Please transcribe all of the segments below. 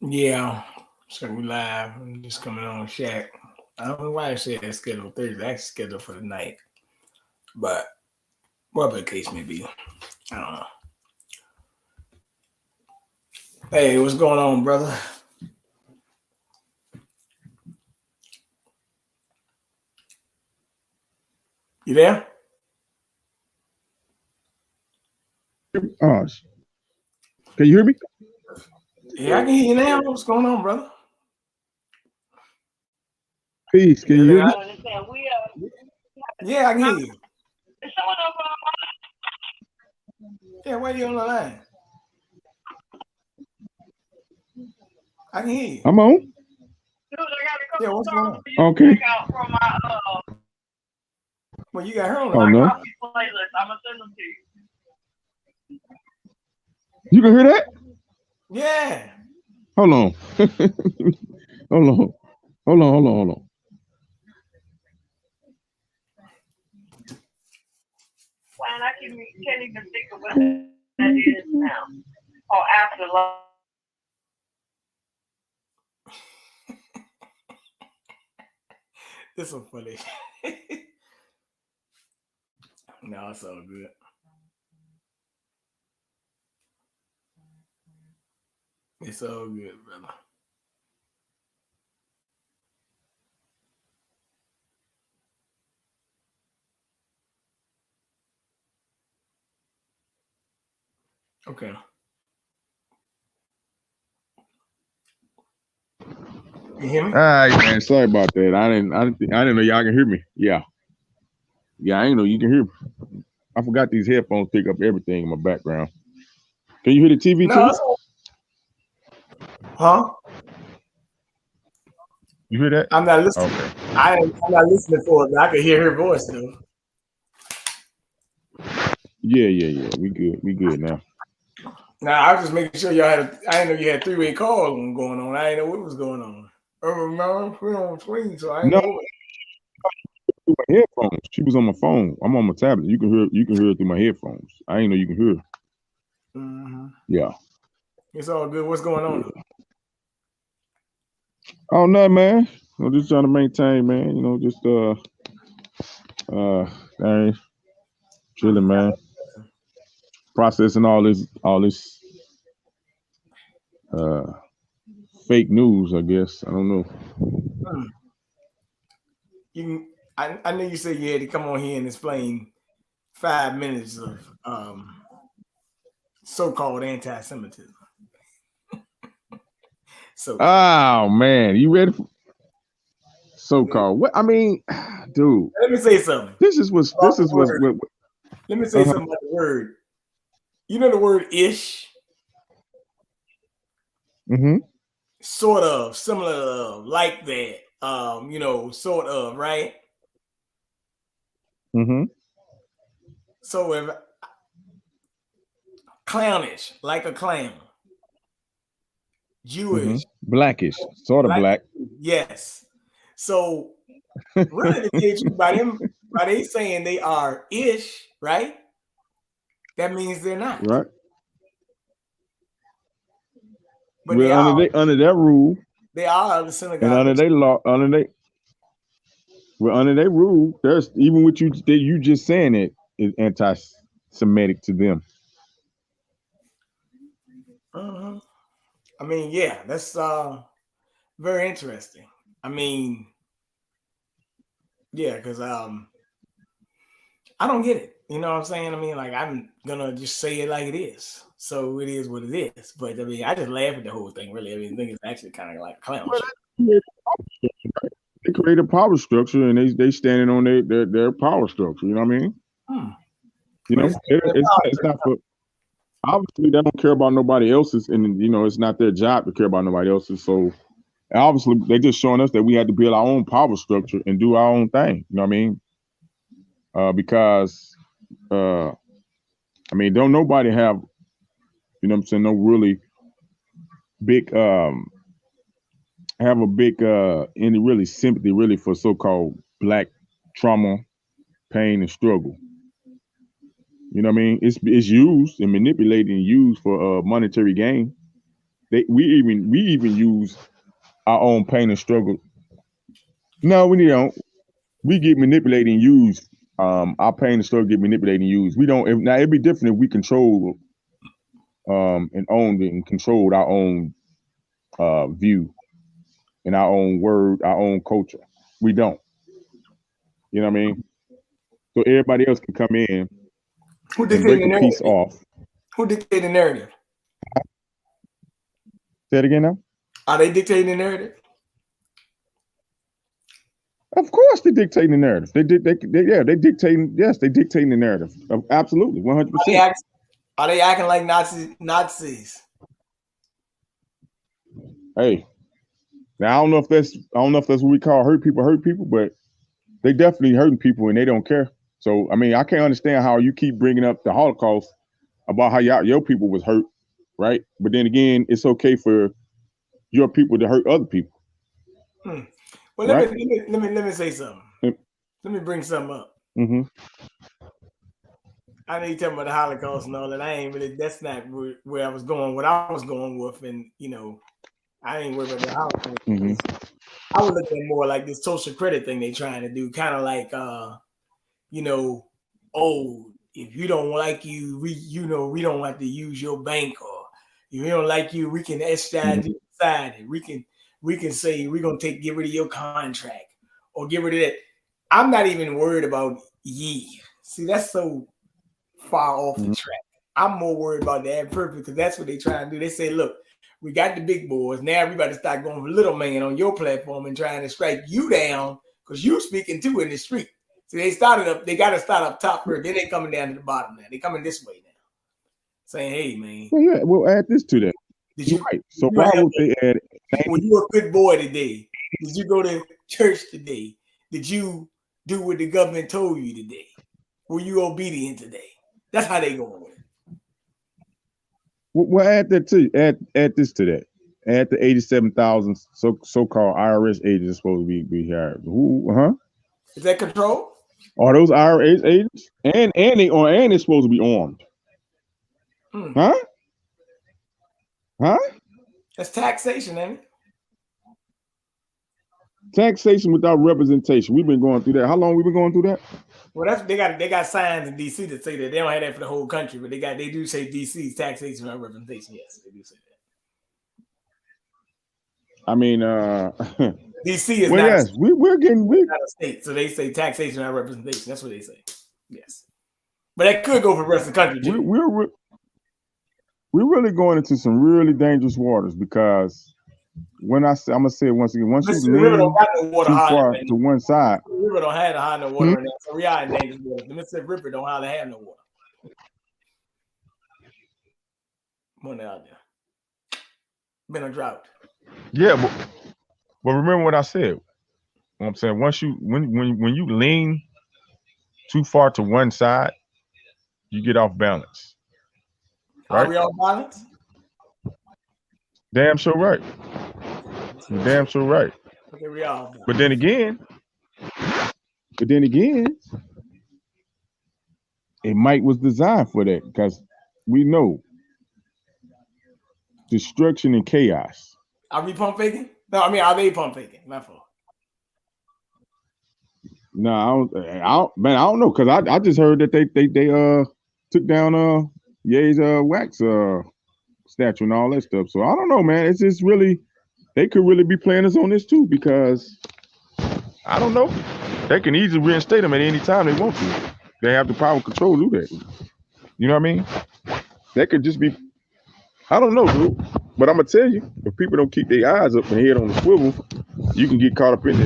Yeah, so we live. I'm just coming on Shaq. I don't know why I said it's scheduled Thursday. Actually scheduled for the night, but whatever the case may be, I don't know. Hey, what's going on, brother? You there? Oh, can you hear me? Yeah, I can hear you now. What's going on, brother? Peace. Can you Everything hear all me? right? Yeah, I can hear you. Yeah, why you on the line? I can hear you. I'm on. Yeah, what's going on? Okay. Well, you got her on the Oh line. no. You can hear that? Yeah. Hold on. Hold on. Hold on. Hold on. Hold on. This is funny. No, it's all good. It's all good, brother. Okay. You hear me? All right, man. Sorry about that. I didn't know y'all can hear me. Yeah. Yeah. I didn't know you can hear me. I forgot these headphones pick up everything in my background. Can you hear the TV No, too? it's all, huh? You hear that? I'm not listening. Okay. I'm not listening for it, but I can hear her voice though. Yeah. Yeah. Yeah. We good. We good now. Now I was just making sure y'all had. I didn't know you had three-way call going on. I didn't know what was going on. Oh no, we're on screen, so I didn't No, know. through my headphones. She was on my phone. I'm on my tablet. You can hear. You can hear it through my headphones. I didn't know you can hear. Mm-hmm. Yeah. It's all good. What's going on? Yeah. Oh no, man. I'm just trying to maintain, man. You know, just dang, chilling, man. Processing all this uh fake news. I guess I don't know. Hmm. I know you said you had to come on here and explain 5 minutes of so-called anti-Semitism. So Oh man, you ready for so called? What I mean, dude, let me say something this is what's about this the is what's word. what. Let me say Uh-huh. something about the word. You know the word ish, Mm-hmm. sort of, similar, like that. Sort of, right? Mm-hmm. So if clownish, like a clown, Mm-hmm. Jewish, Blackish, sort of like black. yes. So really, the case by they saying they are ish, right? That means they're not, Right. but they We're are. under their rule They are the and synagogue. under their law, we're under their rule. There's even what you just saying it is anti-Semitic to them. Uh-huh. I mean, yeah, that's very interesting. I mean, yeah, because I don't get it. You know what I'm saying? I mean, like I'm gonna just say it like it is. So it is what it is. But I mean, I just laugh at the whole thing. Really, I mean, I think it's actually kind of like clown Well, show. they create a power structure and they standing on their power structure. You know what I mean? Hmm. You But know, it's not for obviously they don't care about nobody else's, and you know it's not their job to care about nobody else's. So obviously they're just showing us that we had to build our own power structure and do our own thing. You know what I mean? Because uh, I mean, don't nobody have you know what I'm saying no really big have a big any really sympathy really for so-called black trauma, pain, and struggle. You know what I mean? It's used and manipulated and used for monetary gain. we even use our own pain and struggle. No, we don't. We get manipulated and used. Our pain and struggle get manipulated and used. We don't. Now it'd be different if we control and owned and controlled our own view and our own word, our own culture. We don't. You know what I mean? So everybody else can come in Who and dictates break the a piece narrative? off. Who dictates the narrative? Say it again now. Are they dictating the narrative? Of course, they dictating the narrative. They dictating. Yes, they dictating the narrative. Absolutely, 100%. Are they acting like Nazis? Hey, now I don't know if that's what we call hurt people, but they definitely hurting people and they don't care. So I mean, I can't understand how you keep bringing up the Holocaust about how your people was hurt, right? But then again, it's okay for your people to hurt other people. Well, let me say something. Let me bring something up. Mm-hmm. I know you're talking about the Holocaust and all that. I ain't really. That's not where I was going. What I was going with, and I ain't worried about the Holocaust. Mm-hmm. I was looking more like this social credit thing they trying to do, kind of like, oh, if you don't like you, we don't have to use your bank, or if we don't like you, we can extradite you inside. We can say we're gonna get rid of your contract or get rid of that. I'm not even worried about ye. See, that's so far off the track. I'm more worried about that purpose because that's what they try to do. They say, look, we got the big boys. Now everybody start going for little man on your platform and trying to strike you down because you speaking too in the street. So they got to start up top first. Then they coming down to the bottom now. They coming this way now. Saying, hey, man. Well, yeah, we'll add this to that. You're right. So why would they add? Were you a good boy today? Did you go to church today? Did you do what the government told you today? Were you obedient today? That's how they going with it. We'll add that to add this to that. Add the 87,000 so-called IRS agents supposed to be hired. Who? Is that control? Are those IRS agents? And they're supposed to be armed. Huh? That's taxation, ain't it? Taxation without representation. We've been going through that. How long we been going through that? Well, they got signs in DC that say that. They don't have that for the whole country, but they do say DC's taxation without representation. Yes, they do say that. I mean, DC is well, not. Yes, we're not a state, so they say taxation without representation. That's what they say. Yes, but that could go for the rest of the country too. We're really going into some really dangerous waters because I'm gonna say it once again. Once you lean too far to one side, the river don't have to hide no water in there, so we are in dangerous waters. The Mississippi River don't hardly have no water. Money out there. Been a drought. Yeah, but remember what I said. What I'm saying, when you lean too far to one side, you get off balance. Right? Are we off balance? Damn sure right. You're damn sure right. Okay, we are. But then again, it might was designed for that because we know destruction and chaos. Are we pump faking? No, I mean, are they pump faking? My fault. No, I don't know because I just heard that they took down Ye's wax statue and all that stuff. So I don't know, man. It's just really they could really be playing us on this too because I don't know. They can easily reinstate them at any time they want to. They have the power and control to do that. You know what I mean? That could just be. I don't know, dude. But I'm gonna tell you, if people don't keep their eyes up and head on the swivel, you can get caught up in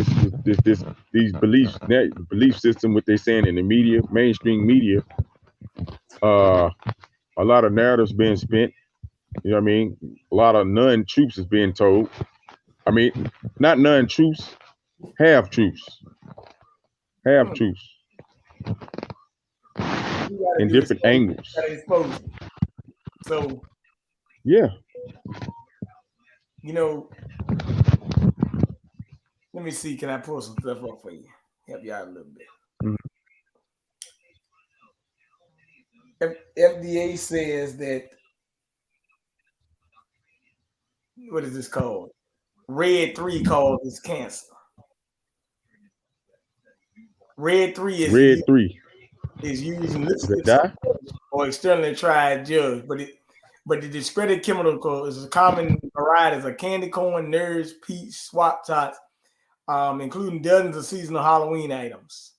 these belief system. What they're saying in the media, mainstream media. A lot of narratives being spent. You know what I mean? A lot of non-truths is being told. I mean, not non-truths, half-truths. Half-truths. In different angles. So, yeah. Let me see. Can I pull some stuff up for you? Help you out a little bit. FDA says that what is this called? Red 3 causes cancer. Red 3 Red 3. is used in Does it lipsticks die? or externally tried drugs, but the discredited chemical is a common varieties of candy corn, nerds, peach, swap tots, including dozens of seasonal Halloween items.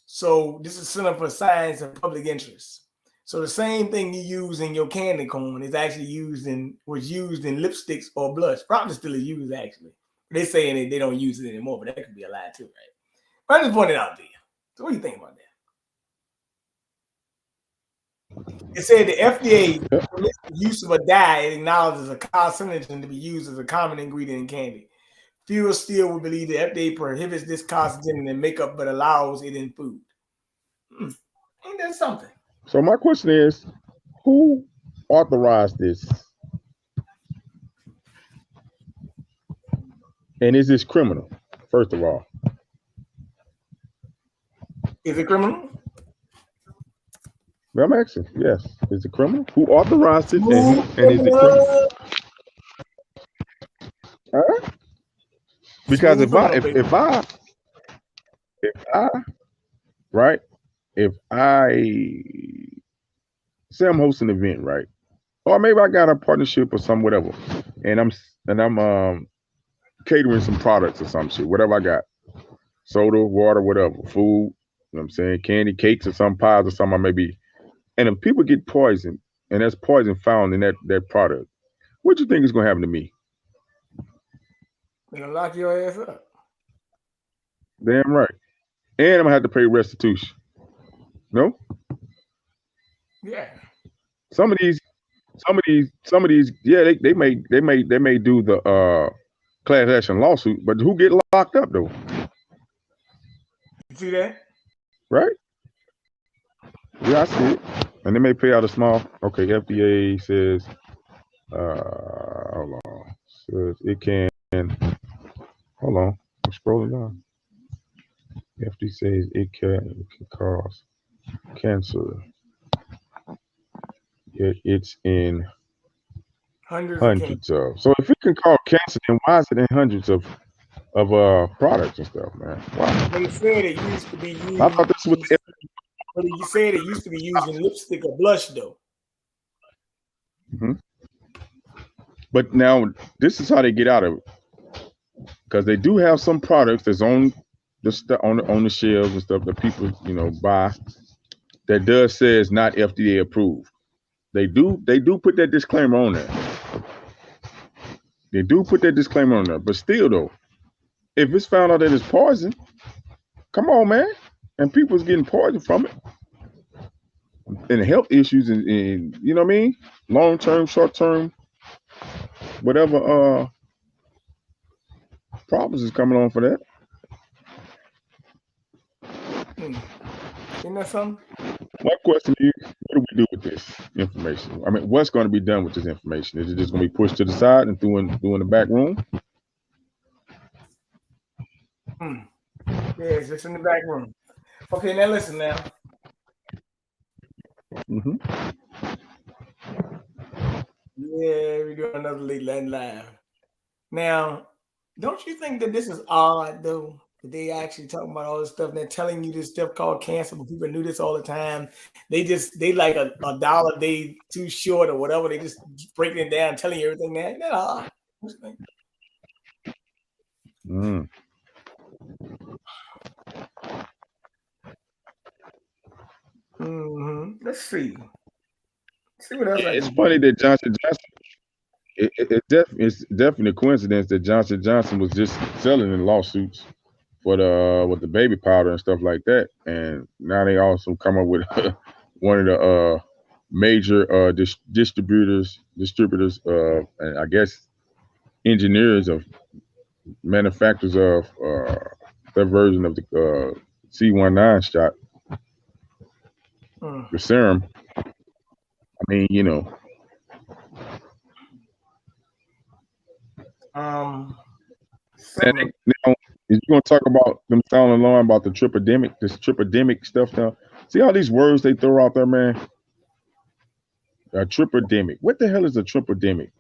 So this is Center for Science and Public Interest. So the same thing you use in your candy corn is actually was used in lipsticks or blush. Probably still is used actually. They're saying they don't use it anymore, but that could be a lie too, right? But I just pointed out there. So what do you think about that? It said the FDA permits the use of a dye it acknowledges a carcinogen to be used as a common ingredient in candy. Fewer still would believe the FDA prohibits this carcinogen in makeup but allows it in food. Ain't that something? So my question is, who authorized this? And is this criminal? First of all, is it criminal? I'm asking. Yes, is it criminal? Who authorized it? And is it criminal? Huh? Because if I right, if I say I'm hosting an event, right, or maybe I got a partnership or some whatever, and I'm catering some products or some shit, whatever I got, soda, water, whatever, food, you know what I'm saying, candy, cakes or some pies or something I may be, and if people get poisoned and there's poison found in that product, what do you think is gonna happen to me? They're gonna lock your ass up. Damn right. And I'm gonna have to pay restitution. No? Yeah. Some of these, yeah, they may do the class action lawsuit, but who get locked up though? You see that? Right? Yeah, I see it. And they may pay out a small. Okay, FDA says, hold on, says it can. Hold on, I'm scrolling down. FDA says it can cause cancer. Yet it's in hundreds of. So if it can cause cancer, then why is it in hundreds of products and stuff, man? Wow. They said it used to be used. I thought this was. But you said it used to be used in lipstick or blush, though. Mm-hmm. But now this is how they get out of it, because they do have some products that's on the shelves and stuff that people buy that does say it's not FDA approved. They do put that disclaimer on there. They do put that disclaimer on there, but still though, if it's found out that it's poison, come on, man, and people's getting poisoned from it, and health issues, and you know what I mean, long term, short term, whatever problems is coming on for that. Isn't that something? My question is, what do we do with this information? I mean, what's going to be done with this information? Is it just going to be pushed to the side and through in the back room? Yeah, it's just in the back room. Okay, now listen now. Mm-hmm. Yeah, we're doing another Late Night Live. Now, don't you think that this is odd, though? That they actually talking about all this stuff. And they're telling you this stuff called cancer, but people knew this all the time. They like a dollar a day too short or whatever. They just breaking it down, telling you everything there. Isn't that odd? What you think? Let's see. See what else. It's funny that Johnson. It's definitely a coincidence that Johnson was just selling in lawsuits for with the baby powder and stuff like that, and now they also come up with one of the major distributors, and I guess engineers of manufacturers of their version of the C19 shot, the serum. I mean, Now, is you gonna talk about them sounding along about the this tripidemic stuff now? See all these words they throw out there, man. A tripidemic. What the hell is a tripidemic?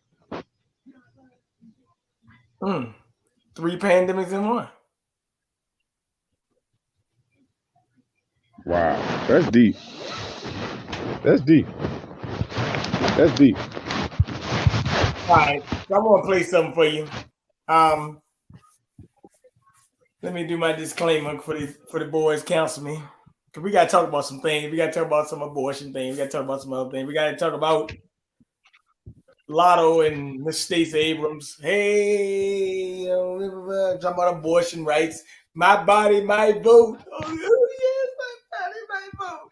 Mm. 3 pandemics in one. Wow, that's deep. That's deep. That's deep. All right, so I'm gonna play something for you. Let me do my disclaimer for the boys counsel me. Cause we gotta talk about some things. We gotta talk about some abortion things. We gotta talk about some other things. We gotta talk about Lotto and Miss Stacey Abrams. Hey, talking about abortion rights. My body, my vote. Oh yes, my body, my vote.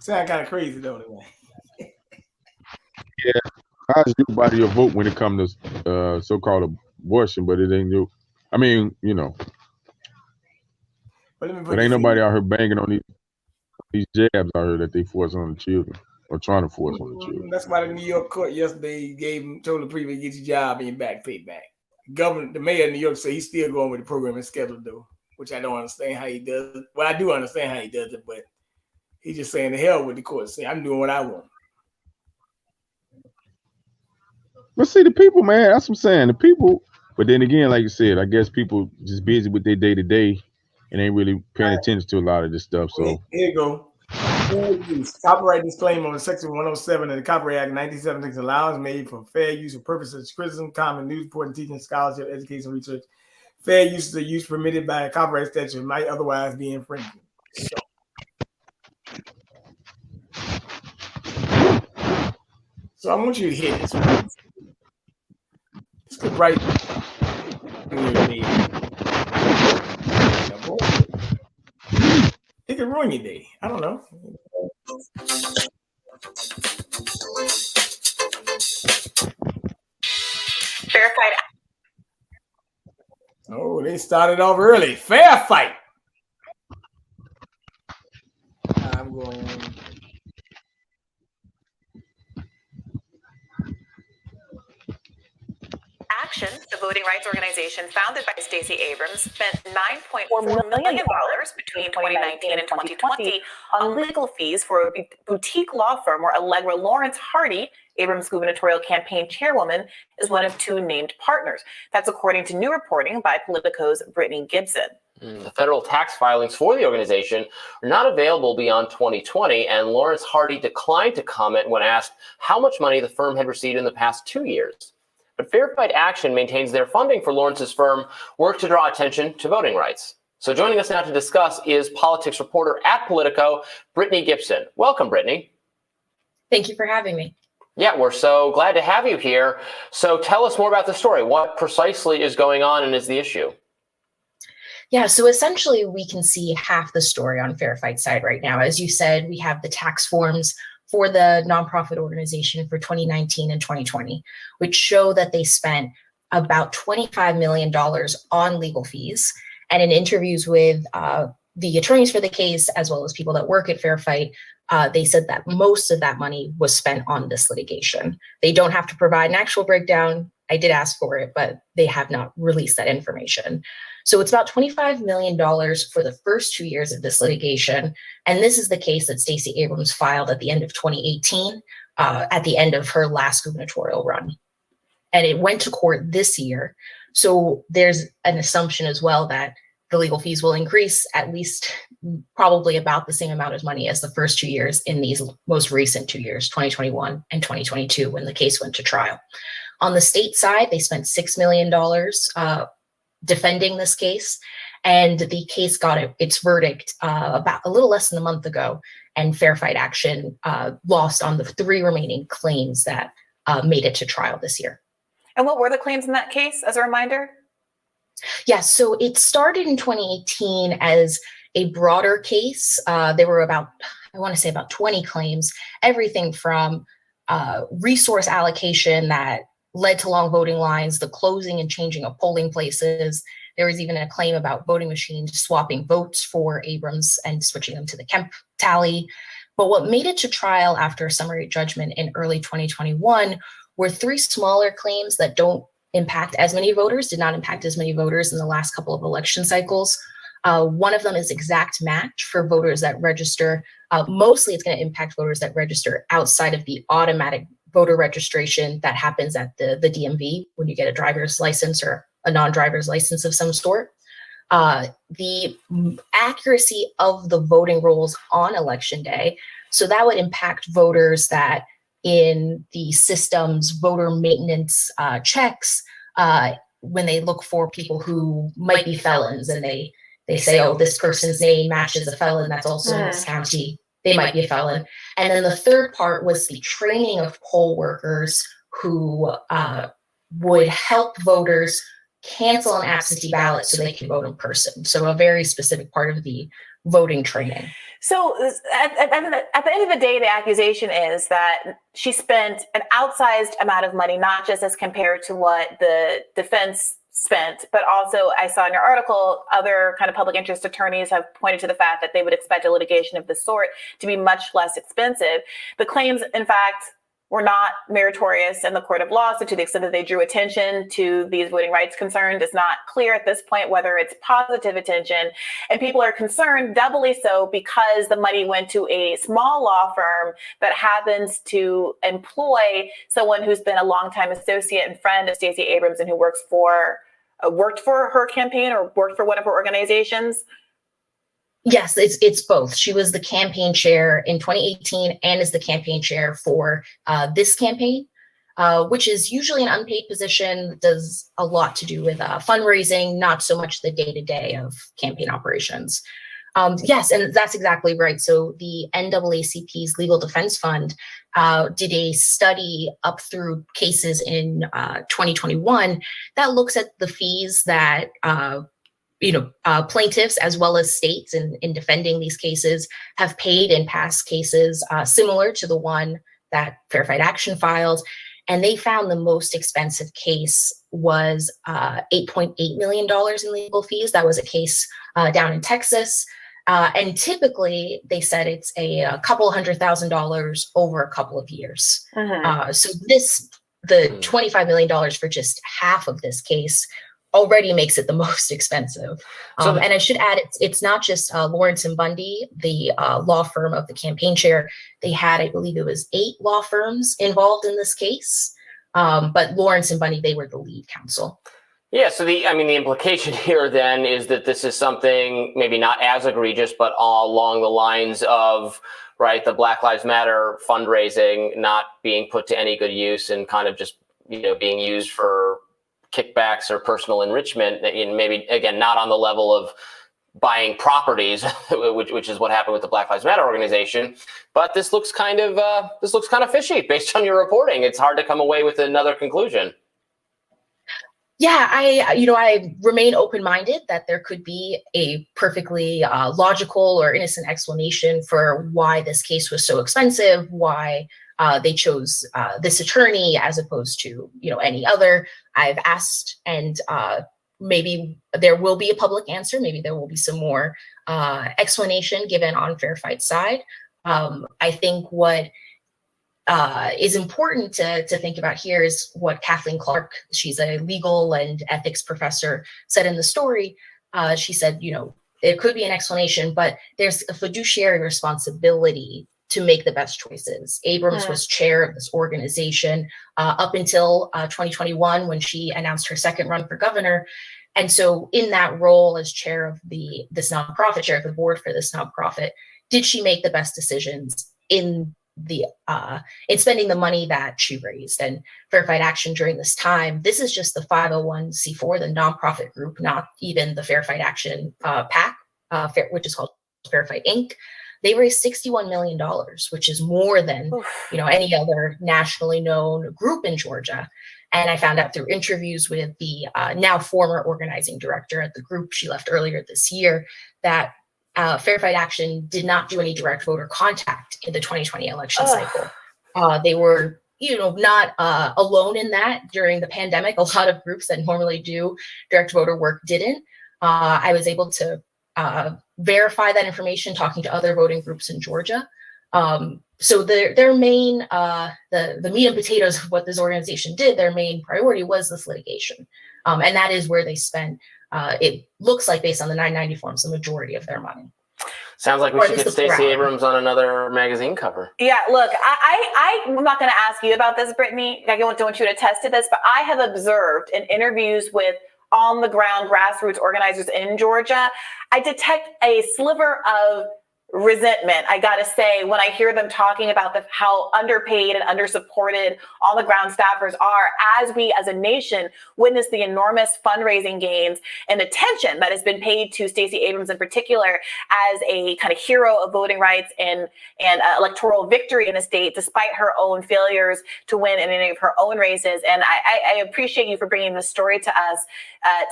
Sound kind of crazy, don't it, man? Yeah, how's your body your vote when it comes to so-called abortion, but it ain't you. I mean, But let me put but ain't this nobody in. out here banging on these jabs out here that they force on the children or trying to force on the children. That's why the New York court yesterday told the prefect get your job and your back paid back. The mayor of New York said he's still going with the program and schedule though, which I don't understand how he does it. Well, I do understand how he does it, but he's just saying the hell with the court. Say I'm doing what I want. But see, the people, man, that's what I'm saying. The people, but then again, like you said, I guess people just busy with their day to day and ain't really paying attention to a lot of this stuff. So Here you go. Fair use. Copyright disclaimer on Section 107 of the Copyright Act 1976 allows made for fair use for purposes of criticism, comment, news reporting, teaching, scholarship, education, research. Fair use is a use permitted by a copyright statute might otherwise be infringing. So I want you to hear this. This could brighten your day. It could ruin your day. I don't know. Verified. Oh, they started off early. Fair fight. I'm going. Action, the voting rights organization founded by Stacey Abrams, spent $9.4 million between 2019 and 2020 on legal fees for a boutique law firm where Allegra Lawrence Hardy, Abrams' gubernatorial campaign chairwoman, is one of 2 named partners. That's according to new reporting by Politico's Brittany Gibson. The federal tax filings for the organization are not available beyond 2020, and Lawrence Hardy declined to comment when asked how much money the firm had received in the past 2 years. But Verified Action maintains their funding for Lawrence's firm work to draw attention to voting rights. So joining us now to discuss is politics reporter at Politico, Brittany Gibson. Welcome, Brittany. Thank you for having me. Yeah, we're so glad to have you here. So tell us more about the story. What precisely is going on and is the issue? Yeah, so essentially we can see half the story on Verify's side right now. As you said, we have the tax forms for the nonprofit organization for 2019 and 2020, which show that they spent about $25 million on legal fees. And in interviews with the attorneys for the case, as well as people that work at Fair Fight, they said that most of that money was spent on this litigation. They don't have to provide an actual breakdown. I did ask for it, but they have not released that information. So it's about $25 million for the first 2 years of this litigation. And this is the case that Stacey Abrams filed at the end of 2018, at the end of her last gubernatorial run. And it went to court this year. So there's an assumption as well that the legal fees will increase at least probably about the same amount of money as the first 2 years in these most recent 2 years, 2021 and 2022, when the case went to trial. On the state side, they spent $6 million defending this case, and the case got its verdict about a little less than a month ago, and Fair Fight Action lost on the 3 remaining claims that made it to trial this year. And what were the claims in that case, as a reminder? Yeah, so it started in 2018 as a broader case. There were about 20 claims, everything from resource allocation that led to long voting lines, the closing and changing of polling places. There was even a claim about voting machines swapping votes for Abrams and switching them to the Kemp tally. But what made it to trial after a summary judgment in early 2021 were 3 smaller claims that don't impact as many voters, did not impact as many voters in the last couple of election cycles. One of them is exact match for voters that register. Mostly it's going to impact voters that register outside of the automatic voter registration that happens at the DMV when you get a driver's license or a non-driver's license of some sort. The accuracy of the voting rolls on election day. So that would impact voters that in the system's voter maintenance checks, when they look for people who might be felons and they say, oh, this person's name matches a felon that's also in this county, they might be a felon. And then the third part was the training of poll workers who would help voters cancel an absentee ballot so they can vote in person. So a very specific part of the voting training. So at the end of the day, the accusation is that she spent an outsized amount of money, not just as compared to what the defense spent, but also I saw in your article, other kind of public interest attorneys have pointed to the fact that they would expect a litigation of this sort to be much less expensive. The claims, in fact, were not meritorious in the court of law. So to the extent that they drew attention to these voting rights concerns, it's not clear at this point whether it's positive attention. And people are concerned doubly so because the money went to a small law firm that happens to employ someone who's been a longtime associate and friend of Stacey Abrams and who worked for her campaign or worked for one of her organizations. Yes, it's both. She was the campaign chair in 2018 and is the campaign chair for this campaign, which is usually an unpaid position that does a lot to do with fundraising, not so much the day-to-day of campaign operations. Yes, and that's exactly right. So the NAACP's Legal Defense Fund did a study up through cases in 2021 that looks at the fees that plaintiffs as well as states in defending these cases have paid in past cases similar to the one that Fair Fight Action filed. And they found the most expensive case was $8.8 million in legal fees. That was a case down in Texas. And typically they said it's a couple $100,000 over a couple of years. So the $25 million for just half of this case already makes it the most expensive. And I should add, it's not just Lawrence and Bundy, the law firm of the campaign chair. They had, I believe it was 8 law firms involved in this case. But Lawrence and Bundy, they were the lead counsel. Yeah, so the implication here then is that this is something maybe not as egregious, but all along the lines of, right, the Black Lives Matter fundraising not being put to any good use and kind of just, being used for kickbacks or personal enrichment, and maybe again not on the level of buying properties, which is what happened with the Black Lives Matter organization. But this looks kind of fishy based on your reporting. It's hard to come away with another conclusion. Yeah, I remain open-minded that there could be a perfectly logical or innocent explanation for why this case was so expensive, why they chose this attorney as opposed to any other. I've asked, and maybe there will be a public answer. Maybe there will be some more explanation given on Fair Fight's side. I think what is important to think about here is what Kathleen Clark, she's a legal and ethics professor, said in the story. She said, there could be an explanation, but there's a fiduciary responsibility to make the best choices. Abrams was chair of this organization up until 2021 when she announced her second run for governor. And so in that role as chair of this nonprofit, chair of the board for this nonprofit, did she make the best decisions in spending the money that she raised? And Fair Fight Action during this time, this is just the 501c4, the nonprofit group, not even the Fair Fight Action PAC, which is called Fair Fight Inc. They raised $61 million, which is more than any other nationally known group in Georgia. And I found out through interviews with the now former organizing director at the group, she left earlier this year, that Fair Fight Action did not do any direct voter contact in the 2020 election cycle. They were, not alone in that during the pandemic. A lot of groups that normally do direct voter work didn't. I was able to verify that information talking to other voting groups in Georgia. So their main, the meat and potatoes of what this organization did, their main priority was this litigation. And that is where they spent, it looks like based on the 990 forms, the majority of their money. Sounds like we Or should at get least the Stacey brown. Abrams on another magazine cover. Yeah, look, I'm not going to ask you about this, Brittany. I don't want you to attest to this, but I have observed in interviews with on-the-ground grassroots organizers in Georgia, I detect a sliver of resentment, I gotta say, when I hear them talking about how underpaid and undersupported on-the-ground staffers are, as we as a nation witness the enormous fundraising gains and attention that has been paid to Stacey Abrams in particular as a kind of hero of voting rights and electoral victory in the state, despite her own failures to win in any of her own races. And I appreciate you for bringing this story to us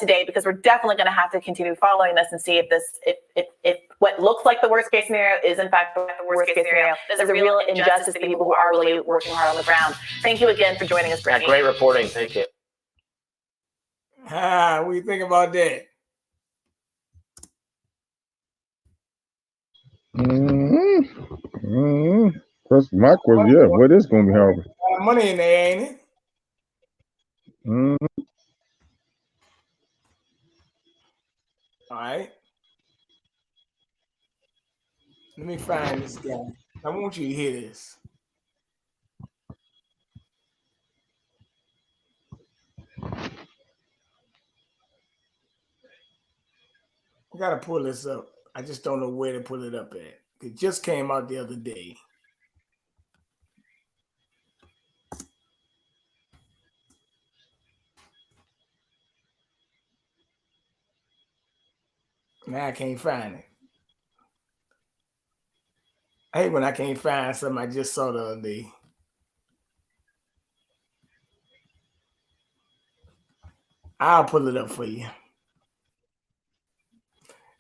today, because we're definitely going to have to continue following this and see if what looks like the worst case scenario is in fact the worst case scenario. There's a real injustice to people who are really working hard on the ground. Thank you again for joining us, Brittany. Great reporting. Thank you. What do you think about that? That's my question. Yeah, what is going to be happening? Money in there, ain't it? All right. Let me find this guy. I want you to hear this. I gotta pull this up. I just don't know where to pull it up at. It just came out the other day. Now I can't find it. I hate when I can't find something I just saw the other day. I'll pull it up for you.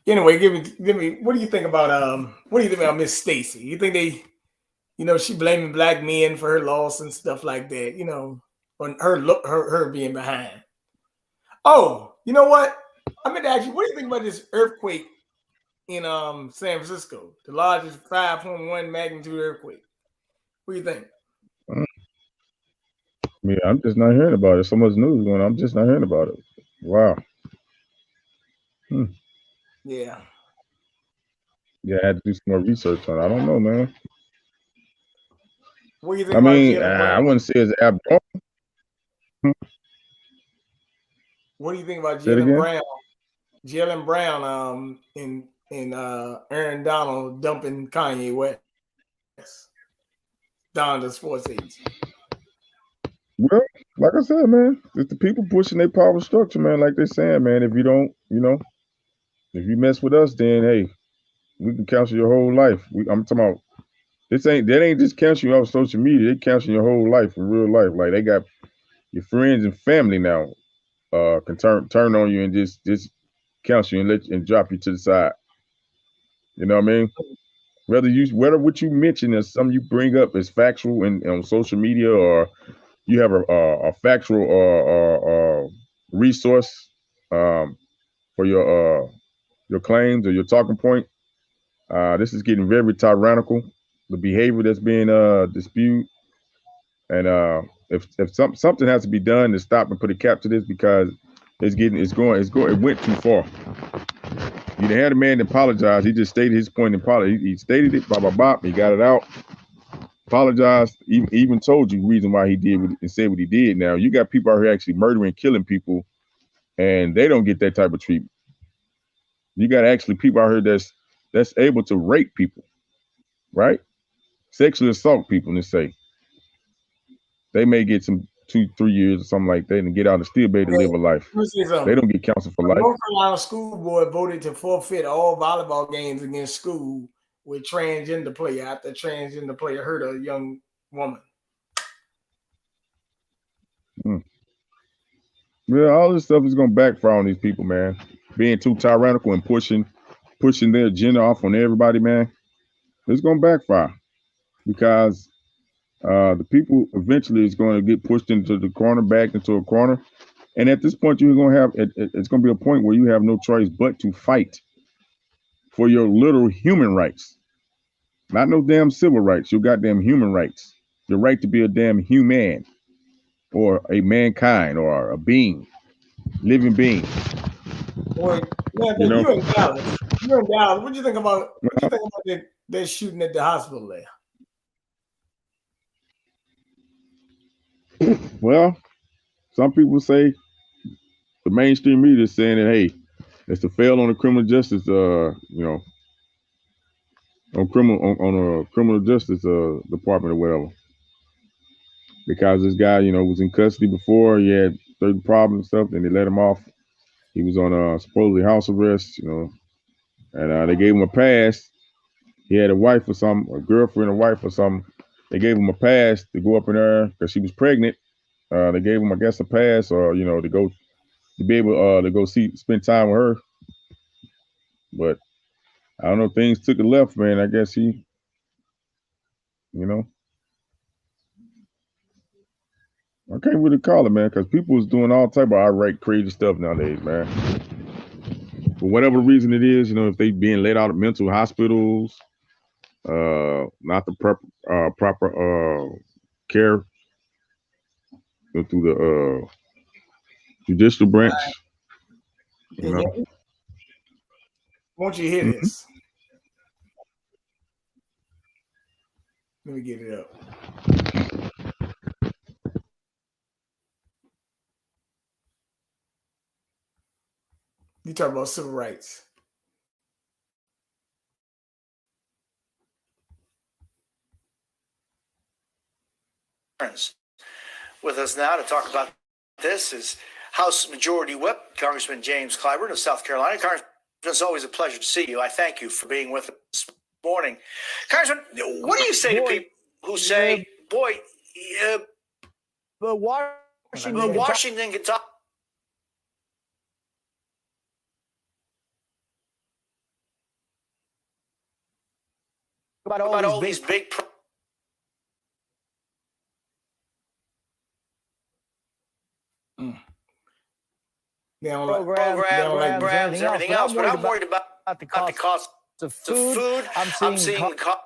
Anyway, give me. What do you think about Miss Stacey? You think they, she blaming black men for her loss and stuff like that? On her being behind. Oh, you know what? I meant to ask you, what do you think about this earthquake in San Francisco, the largest 5.1 magnitude earthquake? What do you think? Yeah, I'm just not hearing about it. So much news going on. I'm just not hearing about it. Wow. Yeah. Yeah, I had to do some more research on it. I don't know, man. What do you think about Jaylen Brown? I wouldn't say it's abnormal. What do you think about Jaylen Brown? Jaylen Brown and Aaron Donald dumping Kanye West down to sports agency. Well, like I said, man, it's the people pushing their power structure, man. Like they're saying, man, if you don't, if you mess with us, then hey, we can cancel your whole life. I'm talking about that ain't just canceling you off social media. They canceling your whole life in real life. Like they got your friends and family now can turn on you and just cancel you and drop you to the side. You know what I mean? Whether what you mention is something you bring up is factual on social media, or you have a factual resource for your claims or your talking point. This is getting very tyrannical. The behavior that's being disputed, and if something has to be done to stop and put a cap to this, because it went too far. You had a man that apologized. He just stated his point in apology. He stated it, he got it out. Apologized, even told you the reason why he did and said what he did. Now you got people out here actually murdering, killing people, and they don't get that type of treatment. You got actually people out here that's able to rape people, right? Sexually assault people, and say they may get some 2-3 years or something like that and get out and still be able to live a life. They don't get counseled for life. North Carolina school board voted to forfeit all volleyball games against school with transgender player after transgender player hurt a young woman. Yeah, all this stuff is gonna backfire on these people, man. Being too tyrannical and pushing their agenda off on everybody, man. It's gonna backfire because the people eventually is going to get pushed into the corner, back into a corner, and at this point, you're gonna have it's gonna be a point where you have no choice but to fight for your literal human rights. Not no damn civil rights, your goddamn human rights. Your right to be a damn human, or a mankind, or a being, living being. Boy, you in Dallas. You're in Dallas. What you think about that shooting at the hospital there? Well, some people say the mainstream media is saying that, hey, it's to fail on the criminal justice, on a criminal justice department or whatever, because this guy, was in custody before. He had certain problems and stuff, and they let him off. He was on supposedly house arrest, and they gave him a pass. He had a wife or something, a girlfriend or wife or something. They gave him a pass to go up in there because she was pregnant. They gave him, I guess, a pass, or to be able to go spend time with her. But I don't know, things took a left, man. I guess he, I can't really call it, man, because people was doing all type of outright crazy stuff nowadays, man. For whatever reason it is, if they being let out of mental hospitals, not the proper care through the judicial branch. Won't you hear this? Let me get it up. You talk about civil rights. With us now to talk about this is House Majority Whip, Congressman James Clyburn of South Carolina. Congressman, it's always a pleasure to see you. I thank you for being with us this morning. Congressman, what do you say to people who say, Washington can talk about all these big programs, everything else, but I'm worried about the cost of food. I'm seeing the cost.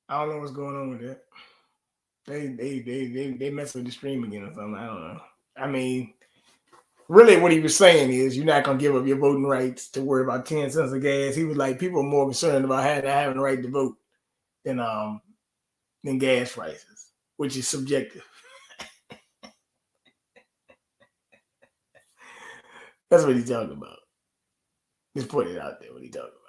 I don't know what's going on with that. They mess with the stream again or something. I don't know. I mean, really what he was saying is you're not going to give up your voting rights to worry about 10 cents of gas. He was like, people are more concerned about having the right to vote than gas prices, which is subjective. That's what he's talking about. Just put it out there, what he's talking about.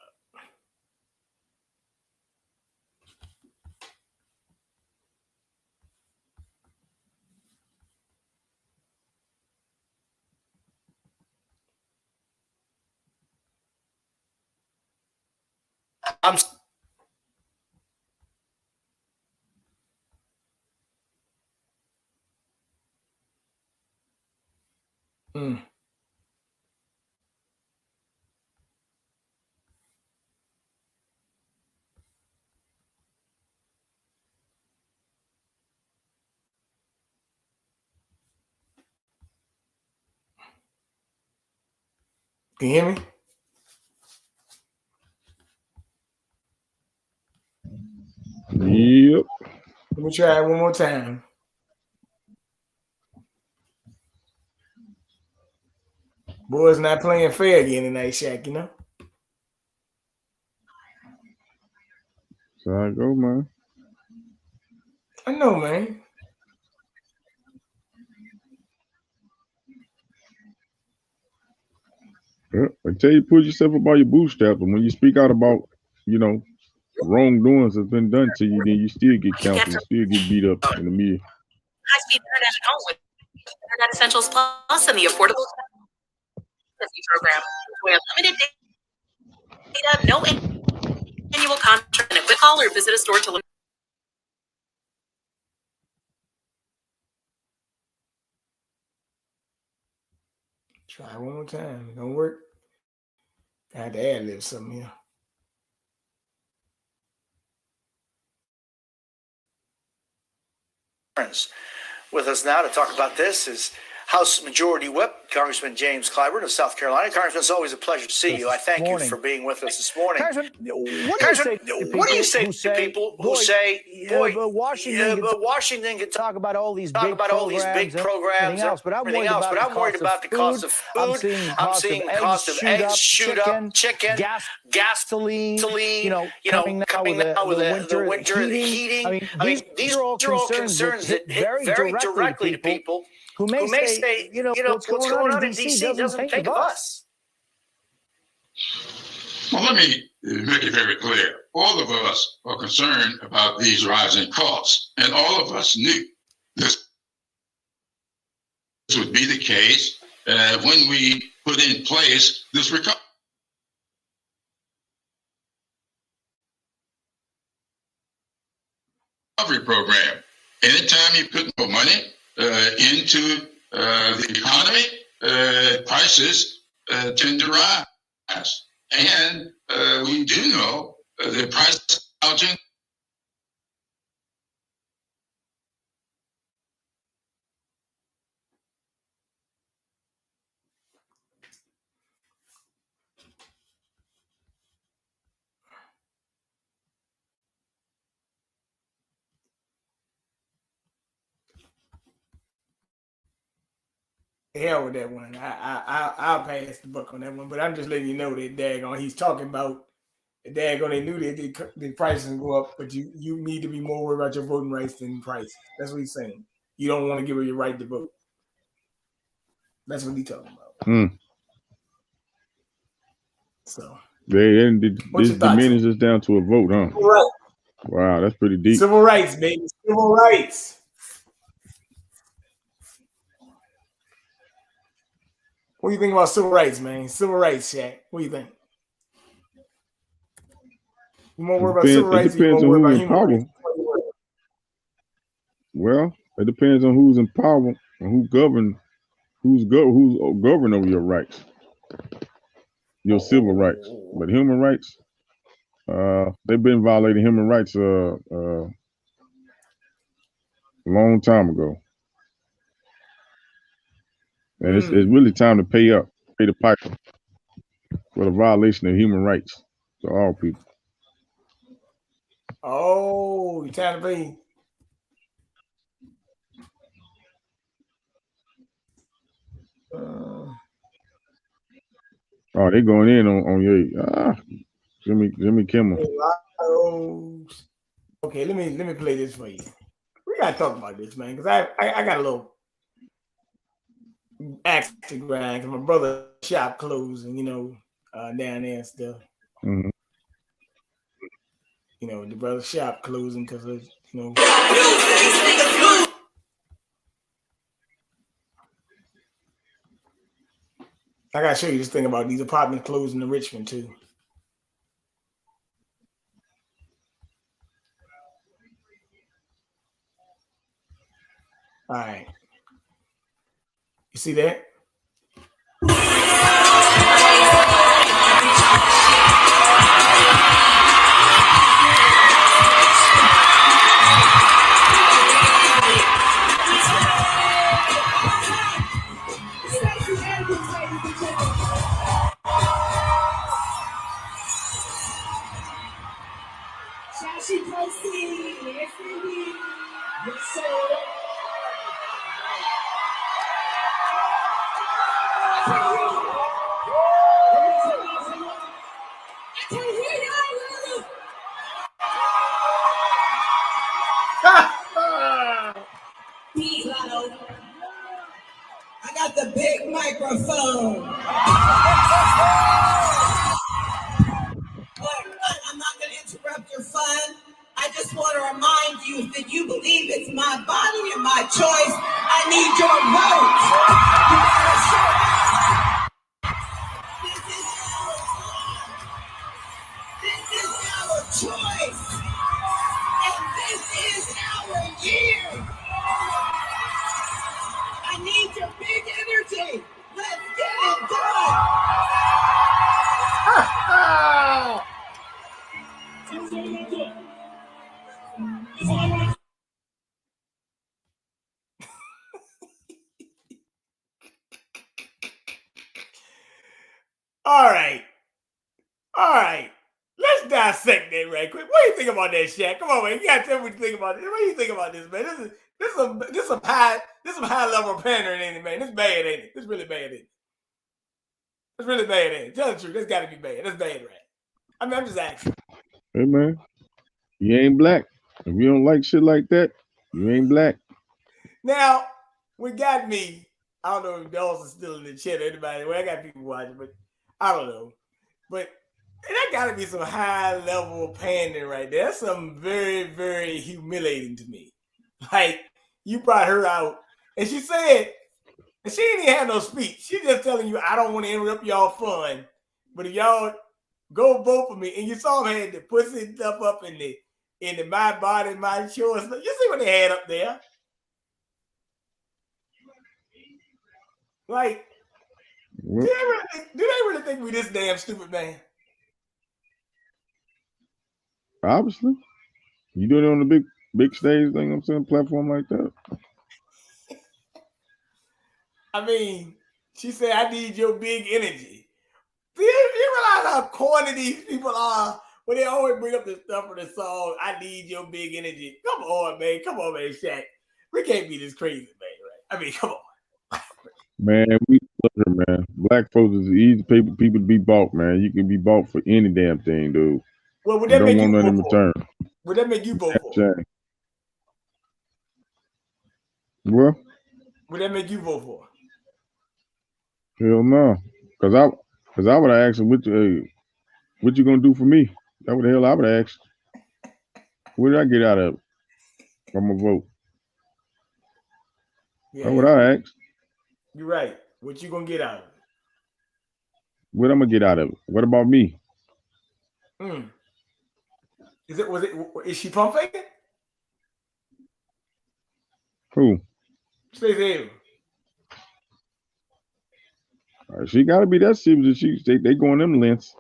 I'm Can you hear me? Yep. Let me try it one more time. Boys not playing fair again tonight, Shaq, So I go, man. I know, man. Yeah, I tell you, pull yourself up by your bootstraps, and when you speak out about, wrongdoings that's been done to you, then you still get counseled, still get beat up in the media. High-speed internet at home with Internet Essentials Plus and the Affordable program. With limited data, no annual contract, and a quick call or visit a store to learn. Try one more time. It don't work. I had to ad-lib something here. With us now to talk about this is House Majority Whip, Congressman James Clyburn of South Carolina. Congressman, it's always a pleasure to see you. I thank you for being with us this morning. Congressman, what do you say to people who say, boy, Washington can talk about all these big programs and everything else, but I'm worried about the cost of food. I'm seeing the cost of eggs shoot up, chicken, gasoline, coming now with the winter, the heating. I mean, these are all concerns that hit very directly to people who may say, what's going on in D.C. doesn't think of us. Well, let me make it very clear. All of us are concerned about these rising costs, and all of us knew this would be the case when we put in place this recovery program. Anytime you put more money into the economy, prices tend to rise. And we do know the price gouging hell with that one. I'll pass the buck on that one, but I'm just letting you know that daggone he's talking about the daggone they knew that the prices can go up, but you need to be more worried about your voting rights than prices. That's what he's saying. You don't want to give her your right to vote. That's what he's talking about. So this diminishes down to a vote, huh? Right. Wow, that's pretty deep. Civil rights, baby. Civil rights. What do you think about civil rights, man? Civil rights, Chak. What do you think? You more worried about civil rights? It depends on who's in power. Well, it depends on who's in power and who's govern over your rights, your civil rights. But human rights, they've been violating human rights a long time ago. And it's really time to pay the piper for the violation of human rights to all people. Oh, time to pay. Oh, they going in on your Jimmy Kimmel. Okay, let me play this for you. We gotta talk about this, man, because I got a little axe to grind because my brother's shop closing, down there and stuff. Mm-hmm. The brother's shop closing because of I gotta show you this thing about these apartments closing in Richmond too. All right. You see that? I got the big microphone. But I'm not going to interrupt your fun. I just want to remind you that you believe it's my body and my choice. I need your vote. You gotta show up. This is our choice. And this is our year. I need your big energy. Let's get it done. All right. Let's dissect that right quick. What do you think about that, Shaq? Come on, man. You gotta tell me what you think about this. What do you think about this, man? This some high level pandering, ain't it, man? This bad, ain't it? This really bad, ain't it? It's really bad, ain't it? Tell the truth. That's gotta be bad. That's bad, right? I mean, I'm just asking. Hey man, you ain't black. If you don't like shit like that, you ain't black. Now, what got me, I don't know if Dawson's still in the chat or anybody. Well, I got people watching, but I don't know. But that got to be some high level pandering right there. That's something very, very humiliating to me. Like, you brought her out, and she said, and she didn't even have no speech. She just telling you, I don't want to interrupt y'all fun, but if y'all go vote for me, and you saw them had the pussy stuff up in the my body, my choice. You see what they had up there? Like, do they really think we this damn stupid, man? Obviously. You doing it on the big stage thing, I'm saying, platform like that. I mean, she said, I need your big energy. Do you realize how corny these people are when they always bring up the stuff for the song, I need your big energy? Come on, man, Shaq. We can't be this crazy, man, right? I mean, come on. Man, we love her, man. Black folks is easy people to be bought, man. You can be bought for any damn thing, dude. Well, would that make you vote for? Return. Would that make you vote for? Well, would that make you vote for? Hell no, because I would have asked him, what you gonna do for me? That's what the hell I would have asked. What did I get out of it? I'm gonna vote. Yeah, that's what I asked. You're right. What you gonna get out of it? What I'm gonna get out of it? What about me? Is she pump faking? Who? Stacey She gotta be that serious. They go on them lengths.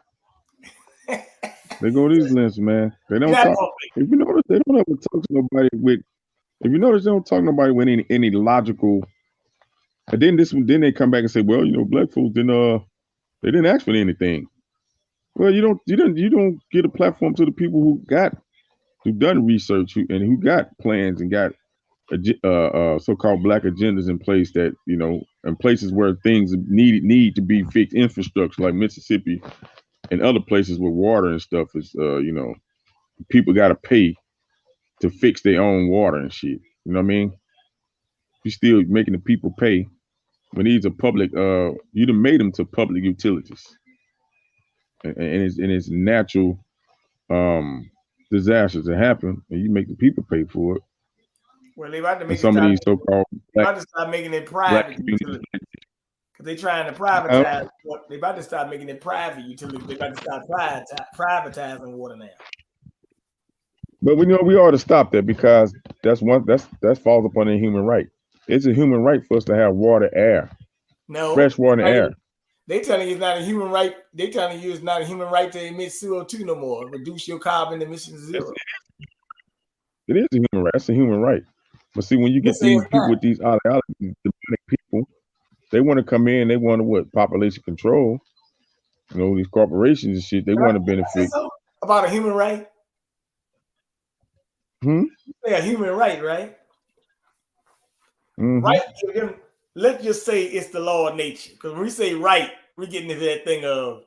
They go these lengths, man. They don't talk. If you notice, they don't ever talk to nobody with. If you notice, they don't talk to nobody with any logical. And then they come back and say, well, black folks didn't they didn't ask for anything. Well, you don't get a platform to the people who done research and who got plans and got so-called black agendas in place that in places where things need to be fixed, infrastructure like Mississippi and other places with water and stuff is people got to pay to fix their own water and shit. You know what I mean? You still making the people pay when these are public. You done made them to public utilities, and it's natural disasters that happen, and you make the people pay for it. Well, they about to make some of these so-called about to start making it private utilities because they're trying to privatize. They about to start making it private utilities. They about to start privatizing water now. But we ought to stop that because that falls upon a human right. It's a human right for us to have water, air, fresh water, and air. They telling you it's not a human right. They telling you it's not a human right to emit CO2 no more. Reduce your carbon emissions to zero. It is a human right. That's a human right. But see, when you get these people with these ideologies, the people, they want to come in. They want to population control. These corporations and shit. They want to benefit. About a human right. Say a human right, right? Mm-hmm. Right. Let's just say it's the law of nature. Because when we say right, we're getting into that thing of,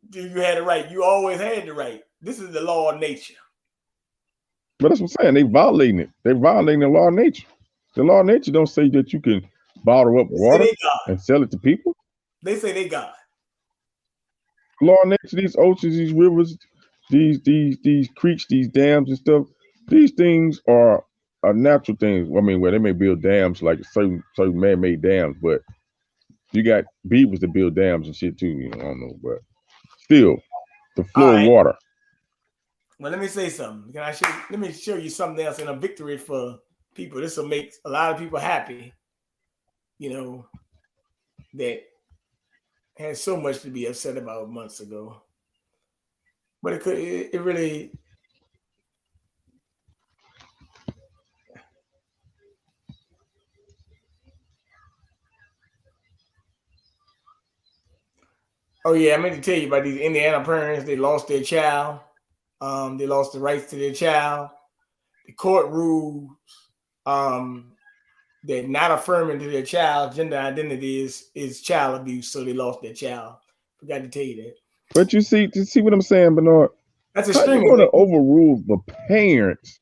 do you have the right? You always had the right. This is the law of nature. But that's what I'm saying. They violating it. They're violating the law of nature. The law of nature don't say that you can bottle up water and sell it to people. They say they God. The law of nature, these oceans, these rivers, these creeks, these dams and stuff, these things are natural things. I mean, where they may build dams like certain man-made dams, but you got beavers that build dams and shit too. I don't know, but still, the flow of water. Well, let me say something. Let me show you something else in a victory for people. This will make a lot of people happy. That had so much to be upset about months ago. But it really. Oh yeah, I meant to tell you about these Indiana parents. They lost their child. They lost the rights to their child. The court ruled that not affirming to their child gender identity is child abuse, so they lost their child. Forgot to tell you that. But you see what I'm saying, Bernard? That's how you going to overrule the parents,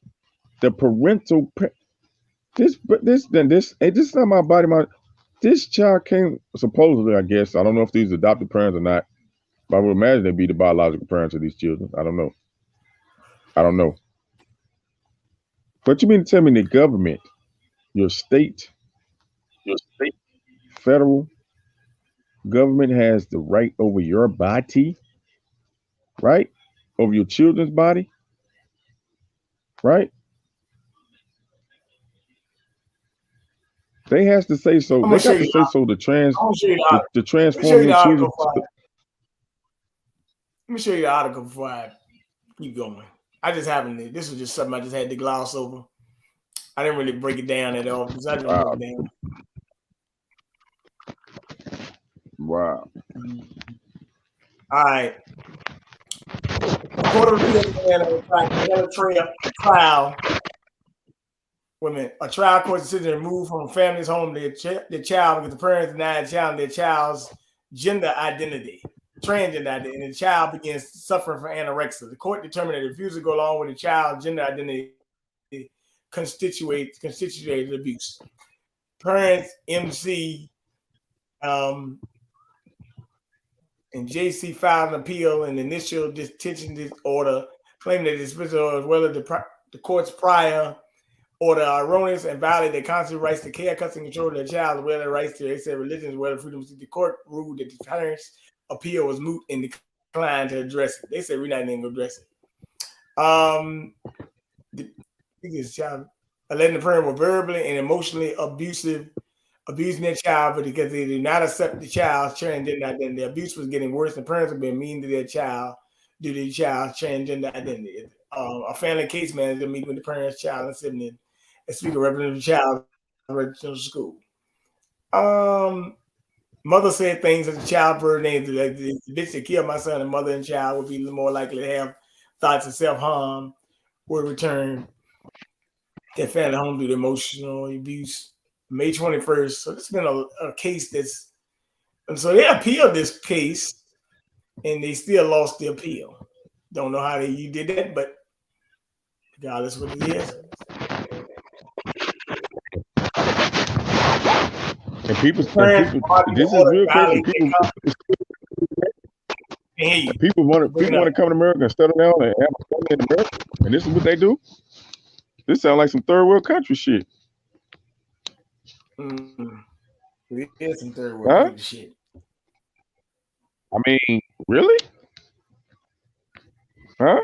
the parental? This is not my body. This child came supposedly, I guess. I don't know if these adopted parents or not, but I would imagine they'd be the biological parents of these children. I don't know. But you mean to tell me the government, your state, federal government has the right over your body, right? Over your children's body, right? They has to say so. They got to say so. The transforming children. Let me show you the article before I keep going. This was just something I just had to gloss over. I didn't really break it down at all because I didn't break it down. Wow. All right. A trial court decision to remove from a family's home their child because the parents denied the child their child's gender identity, transgender identity, and the child begins suffering from anorexia. The court determined that refusal to go along with the child's gender identity constituted abuse. Parents MC and JC filed an appeal and initial detention order, claiming that the dismissal as well as the court's prior order are erroneous and violate their constitutional rights to care, custody, and control of their child, as well as their rights to they said religion, as well as freedom. The court ruled that the parents' appeal was moot and declined to address it. They said we're not even going to address it. This child alleging the parent were verbally and emotionally abusing their child, but because they did not accept the child's transgender identity, the abuse was getting worse. The parents have been mean to their child due to the child's transgender identity. A family case manager meeting with the parents' child and sibling and speaker representing the child registered school. Mother said things as a child bird names like the bitch that killed my son, and mother and child would be more likely to have thoughts of self-harm would return their family home due to emotional abuse. May 21st. So this has been a case and so they appealed this case and they still lost the appeal. Don't know how you did that, but regardless what it is. And this is real crazy. People want to come to America and settle down and have a family in America, and this is what they do. This sounds like some third world country shit. It is some third world country shit. I mean, really? Huh?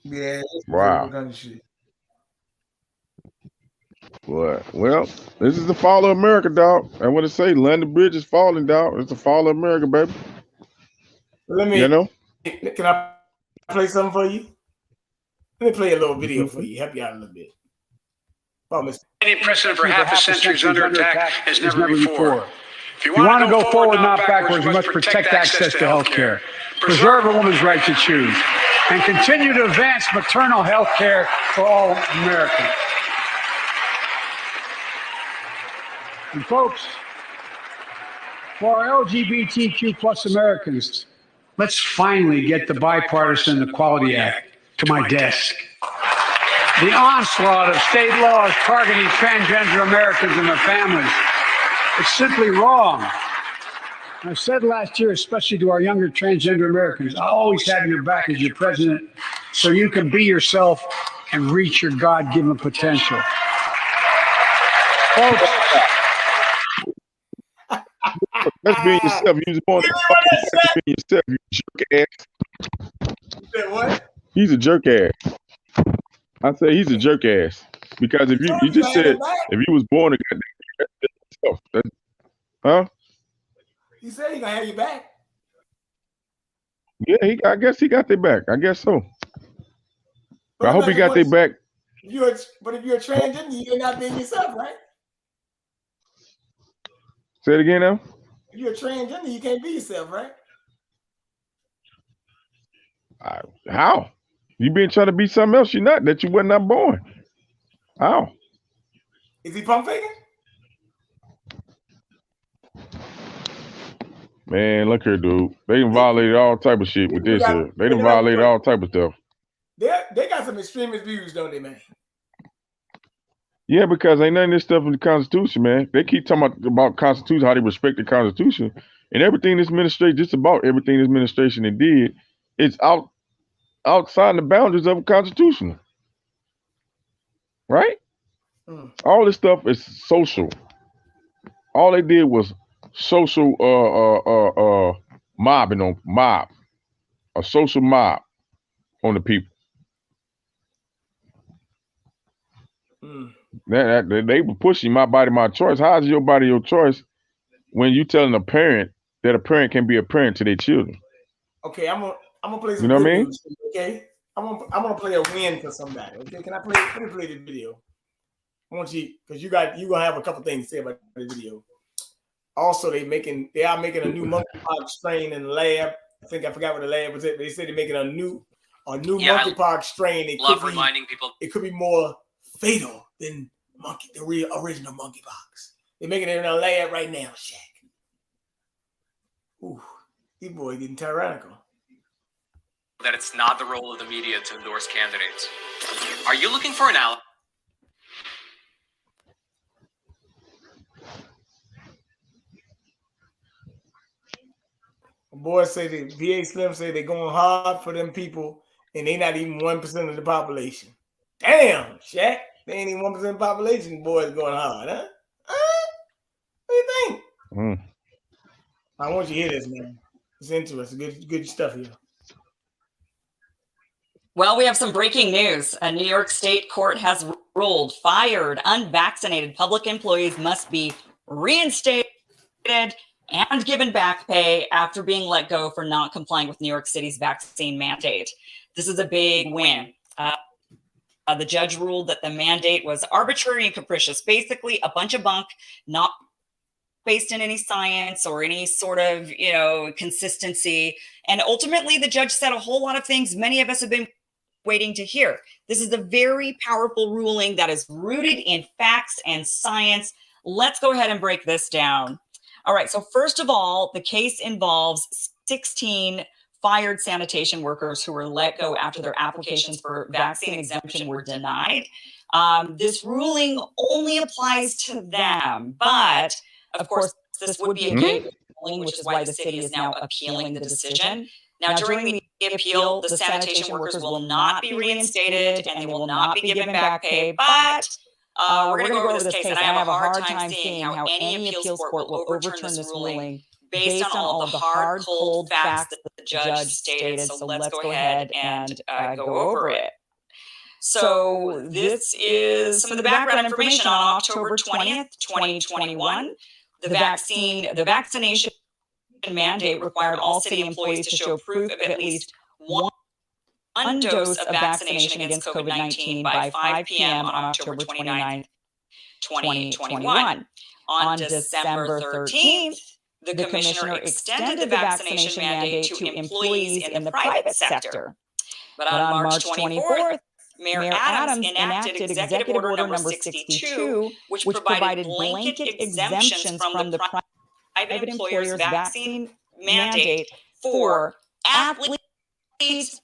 Yeah. Wow. Well, this is the fall of America, dog. I want to say London Bridge is falling, dog. It's the fall of America, baby. Can I play something for you? Let me play a little video for you. Help you out a little bit. Any precedent for half a century is under attack as never before. If you want to go forward, not backwards, you must protect access to health care, preserve a woman's right to choose, and continue to advance maternal health care for all Americans. And folks, for our LGBTQ plus Americans, let's finally get the Bipartisan Equality Act to my desk. The onslaught of state laws targeting transgender Americans and their families, it's simply wrong. And I said last year, especially to our younger transgender Americans, I'll always have your back as your president so you can be yourself and reach your God-given potential. Folks, let's be yourself. You born to be yourself, you jerk ass. You said what? He's a jerk ass. I say he's a jerk ass because if you just said if you was born to get huh? He said he gonna have you back. Yeah, I guess he got their back. I guess so. But I hope he got their back. But if you're a transgender, you're not being yourself, right? Say it again now. If you're a transgender, you can't be yourself, right? How? You been trying to be something else you're not, that you were not born. How? Is he pump faking? Man, look here, dude. They done violated all type of shit with this here. They done violated all type of stuff. They got some extremist views, don't they, man? Yeah, because ain't none of this stuff in the Constitution, man. They keep talking about Constitution, how they respect the Constitution. And everything this administration, just about everything this administration did, it's outside the boundaries of the Constitution. Right? All this stuff is social. All they did was social a social mob on the people. They were pushing my body, my choice. How is your body your choice when you telling a parent that a parent can be a parent to their children? Okay, I'm gonna play some. You know what I mean? News, okay, I'm gonna play a win for somebody. Okay, can I play? Let me play the video. I want you, because you gonna have a couple things to say about the video. Also, they are making a new monkeypox strain in the lab. I forgot what the lab was. They said they're making a new monkeypox strain. It could be more fatal than the real original monkeypox. They're making it in a lab right now, Shaq. Ooh, these boys getting tyrannical. That it's not the role of the media to endorse candidates. Are you looking for an ally? Boys say the VA Slim say they're going hard for them people, and they not even 1% of the population. Damn, Shaq, they ain't even 1% of the population. Boys going hard, huh? What do you think? I want you to hear this, man. It's interesting. Good stuff here. Well, we have some breaking news. A New York State court has ruled fired unvaccinated public employees must be reinstated and given back pay after being let go for not complying with New York City's vaccine mandate. This is a big win. The judge ruled that the mandate was arbitrary and capricious, basically a bunch of bunk, not based in any science or any sort of, consistency. And ultimately, the judge said a whole lot of things many of us have been waiting to hear. This is a very powerful ruling that is rooted in facts and science. Let's go ahead and break this down. All right, so first of all, the case involves 16 fired sanitation workers who were let go after their applications for vaccine exemption were denied. This ruling only applies to them, but of course, this would be a gateway ruling, which is why the city is now appealing the decision. Now, during the appeal, the sanitation workers will not be reinstated and they will not be given back pay, but we're going to go over this case, and I have a hard time seeing how any appeals court will overturn this ruling based on all of the hard, cold facts that the judge stated. So let's go ahead and go over it. So this is some of the background information on October 20th, 2021. The vaccination mandate required all city employees to show proof of at least one dose of vaccination against COVID-19 by 5 p.m. on October 29th, 2021. On December 13th, the commissioner extended the vaccination mandate to employees in the private sector. But on March 24th, Mayor Adams enacted Executive Order number 62, which provided blanket exemptions from the private employer's vaccine mandate for athletes,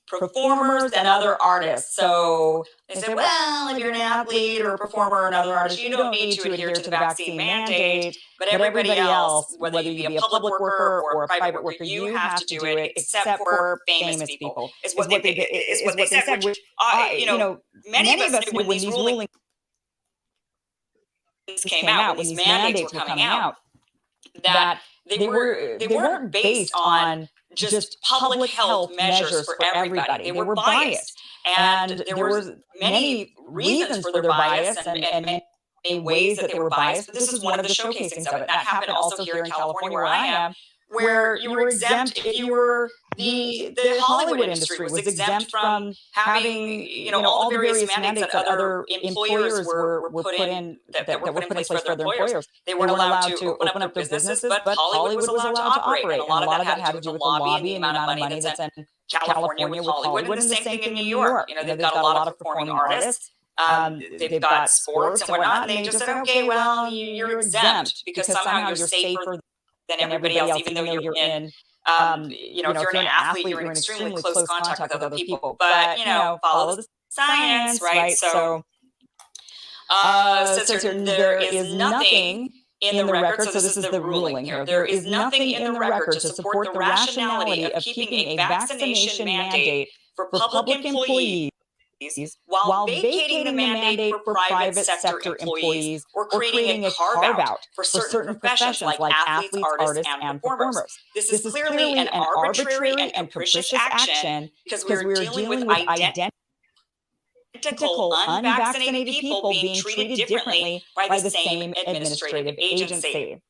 performers, and other artists. So they said, well, if you're an athlete or a performer or another artist, you don't need to adhere to the vaccine mandate. But everybody else, whether you be a public worker or a private worker, you have to do it, except for famous people. Is what they said. Which many of us knew when these rulings came out, when these mandates were coming out, that they weren't based on just public health measures for everybody. They were biased. And there was many reasons for their bias and many ways that they were biased, but this is one of the showcasings of it. That happened also here in California where I am. where you were exempt if you were the Hollywood industry was exempt from having, all the various mandates that other employers were put in that were put in place for other employers. They weren't allowed to open up their businesses, but Hollywood was allowed to operate. And a lot of that had to do with the lobby and the amount of money that's in California with Hollywood, and the same thing in New York. They've got a lot of performing artists. They've got sports and whatnot, and they just said, okay, well, you're exempt because somehow you're safer than everybody else, even though you're in, if you're an athlete, you're in extremely close contact with other people. But, follow the science, right? So, there is nothing in the record, so this is the ruling here. There is nothing in the record to support the rationality of keeping a vaccination mandate for public employees while vacating the mandate for private sector employees or creating a carve-out for certain professions like athletes, artists, and performers. This is clearly an arbitrary and capricious action because we're dealing with identical unvaccinated people being treated differently by the same administrative agency.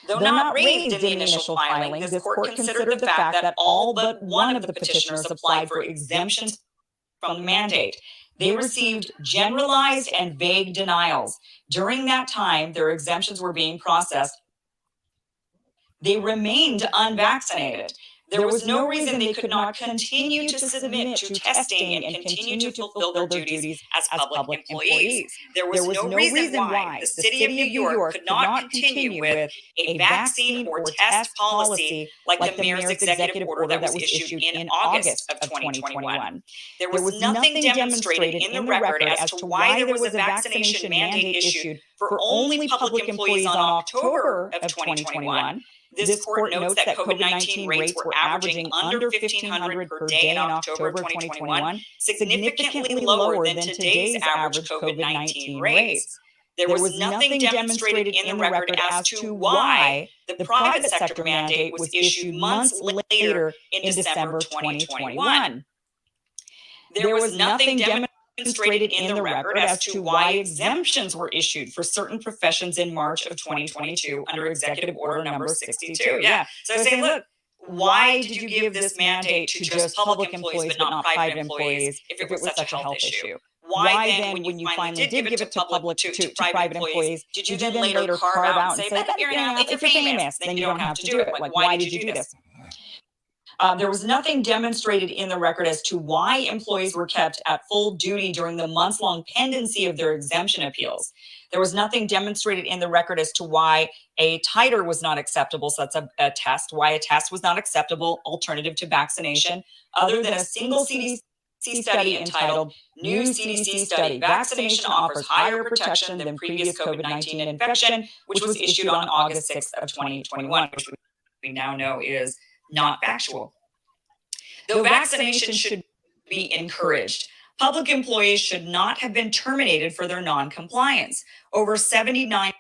Though not raised in the initial filing, this court considered the fact that all but one of the petitioners applied for exemptions from the mandate. They received generalized and vague denials. During that time, their exemptions were being processed. They remained unvaccinated. There was no reason they could not continue to submit to testing and continue to fulfill their duties as public employees. There was no reason why the city of New York could not continue with a vaccine or test policy like the mayor's executive order that was issued in August of 2021. There was nothing demonstrated in the record as to why there was a vaccination mandate issued for only public employees on October of 2021. This court notes that COVID-19 rates were averaging under 1,500 per day in October 2021, significantly lower than today's average COVID-19 rates. There was nothing demonstrated in the record as to why the private sector mandate was issued months later in December 2021. There was nothing demonstrated in the record as to why exemptions were issued for certain professions in March of 2022 under Executive Order number 62. Yeah. So saying, look, why did you give this mandate to just public employees but not private employees if it was such a health issue? Why then, when you finally did give it to private employees, did you then later carve out and say, but if you're famous, then you don't have to do it? Like, why did you do this? There was nothing demonstrated in the record as to why employees were kept at full duty during the months-long pendency of their exemption appeals. There was nothing demonstrated in the record as to why a titer was not acceptable, so that's a test, why a test was not acceptable alternative to vaccination, other than a single CDC study entitled New CDC Study, Vaccination Offers Higher Protection Than Previous COVID-19 Infection, which was issued on August 6th of 2021, which we now know is not factual. Though vaccination should be encouraged, public employees should not have been terminated for their non-compliance. Over 79%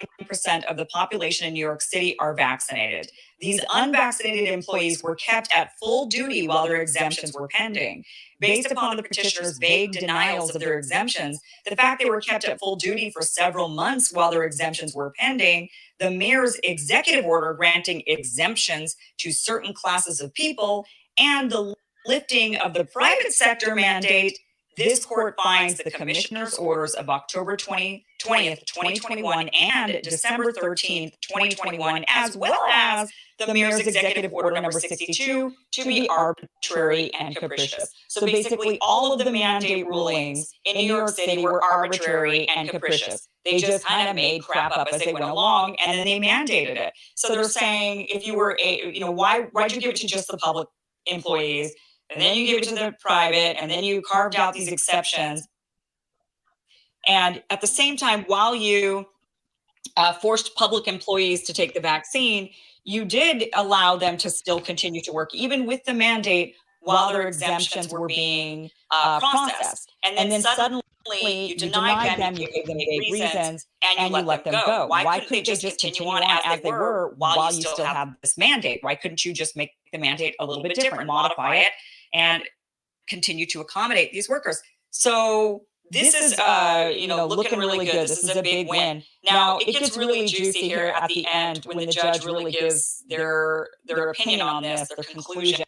of the population in New York City are vaccinated. These unvaccinated employees were kept at full duty while their exemptions were pending. Based upon the petitioner's vague denials of their exemptions, the fact they were kept at full duty for several months while their exemptions were pending, the mayor's executive order granting exemptions to certain classes of people, and the lifting of the private sector mandate, this court finds the commissioner's orders of October 20th, 2021 and December 13th, 2021, as well as the mayor's executive order number 62 to be arbitrary and capricious. So basically, all of the mandate rulings in New York City were arbitrary and capricious. They just kind of made crap up as they went along, and then they mandated it. So they're saying, if you were why'd you give it to just the public employees, and then you give it to the private, and then you carved out these exceptions. And at the same time, while you forced public employees to take the vaccine, you did allow them to still continue to work, even with the mandate, while their exemptions were being processed. And then suddenly you denied them, you gave them vague reasons, and you let them go. Why couldn't they just continue on as they were while you still have this mandate? Why couldn't you just make the mandate a little bit different, modify it, and continue to accommodate these workers? So this is, looking really good. This is a big win. Now, it gets really juicy here at the end when the judge really gives their opinion on this, their conclusion.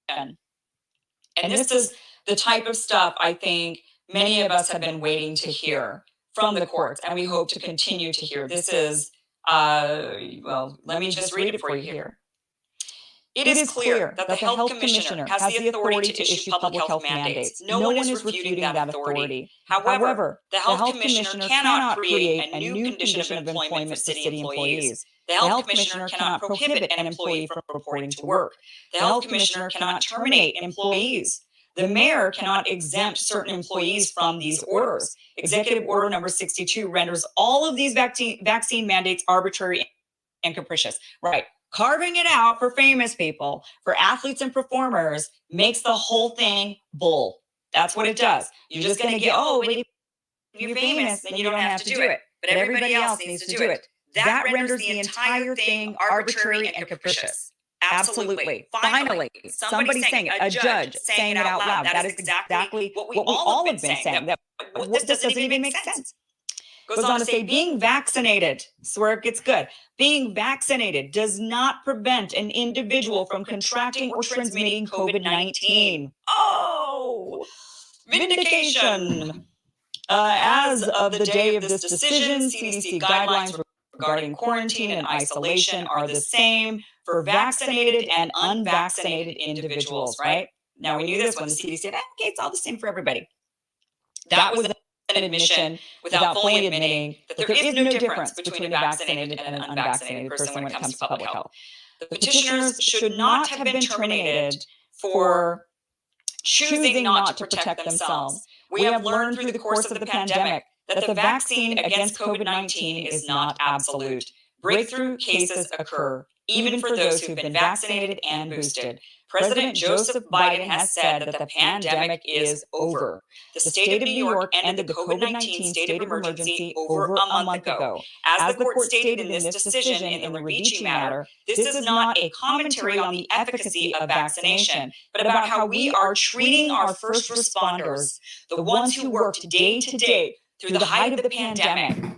And this is the type of stuff I think many of us have been waiting to hear from the courts, and we hope to continue to hear. This is, let me just read it for you here. It is clear that the Health Commissioner has the authority to issue public health mandates. No one is refuting that authority. However, the Health Commissioner cannot create a new condition of employment for city employees. The Health Commissioner cannot prohibit an employee from reporting to work. The Health Commissioner cannot terminate employees. The mayor cannot exempt certain employees from these orders. Executive Order number 62 renders all of these vaccine mandates arbitrary and capricious. Right. Carving it out for famous people, for athletes and performers, makes the whole thing bull. That's what it does. You're just going to get, but if you're famous, then you don't have to do it. But everybody else needs to do it. That renders the entire thing arbitrary and capricious. Absolutely. Finally, somebody saying it, a judge saying it out loud. That is exactly what we all have been saying. That this doesn't even make sense. Goes on to say, being vaccinated, this is where it gets good. Being vaccinated does not prevent an individual from contracting or transmitting COVID-19. Oh, vindication. As of the day of this decision, CDC guidelines regarding quarantine and isolation are the same for vaccinated and unvaccinated individuals, right? Now, we knew this when the CDC said, okay, it's all the same for everybody. That was an admission without fully admitting that there is no difference between a vaccinated and an unvaccinated person when it comes to public health. The petitioners should not have been terminated for choosing not to protect themselves. We have learned through the course of the pandemic that the vaccine against COVID-19 is not absolute. Breakthrough cases occur, even for those who've been vaccinated and boosted. President Joseph Biden has said that the pandemic is over. The state of New York ended the COVID-19 state of emergency over a month ago. As the court stated in this decision in the Ricci matter, this is not a commentary on the efficacy of vaccination, but about how we are treating our first responders, the ones who worked day to day through the height of the pandemic.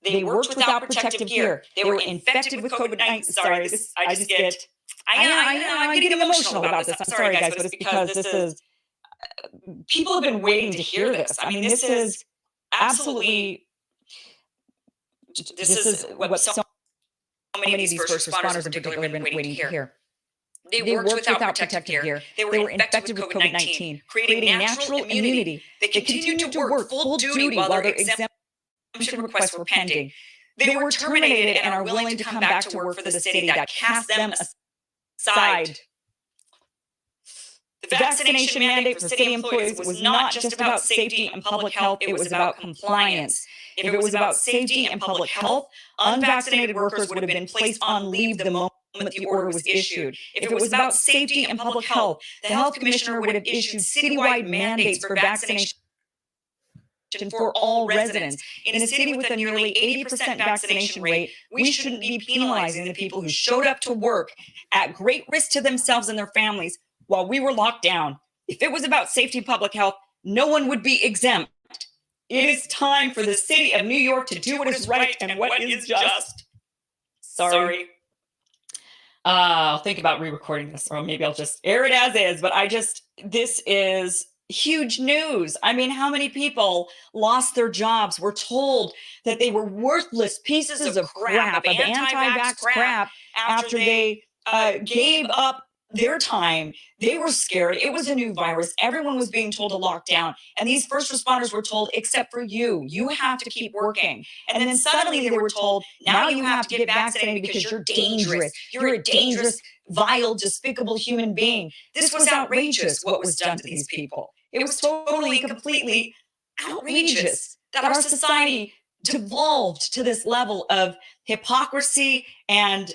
They worked without protective gear. They were infected with COVID-19. Sorry, I'm getting emotional about this. I'm sorry, guys, but it's because this is, people have been waiting to hear this. I mean, this is absolutely, this is what so many of these first responders in particular have been waiting to hear. They worked without protective gear. They were infected with COVID-19, creating natural immunity. They continued to work full duty while their exemption requests were pending. They were terminated and are willing to come back to work for the city that cast them aside. The vaccination mandate for city employees was not just about safety and public health, it was about compliance. If it was about safety and public health, unvaccinated workers would have been placed on leave the moment the order was issued. If it was about safety and public health, the health commissioner would have issued citywide mandates for vaccination for all residents. In a city with a nearly 80% vaccination rate, we shouldn't be penalizing the people who showed up to work at great risk to themselves and their families while we were locked down. If it was about safety and public health, no one would be exempt. It is time for the city of New York to do what is right and what is just. Sorry. I'll think about re-recording this, or maybe I'll just air it as is, but this is huge news. I mean, how many people lost their jobs, were told that they were worthless pieces of crap, of anti-vax crap, after they gave up their time. They were scared. It was a new virus. Everyone was being told to lock down. And these first responders were told, except for you have to keep working. And then suddenly they were told, now you have to get vaccinated because you're dangerous. You're a dangerous, vile, despicable human being. This was outrageous, what was done to these people. It was totally, completely outrageous that our society devolved to this level of hypocrisy and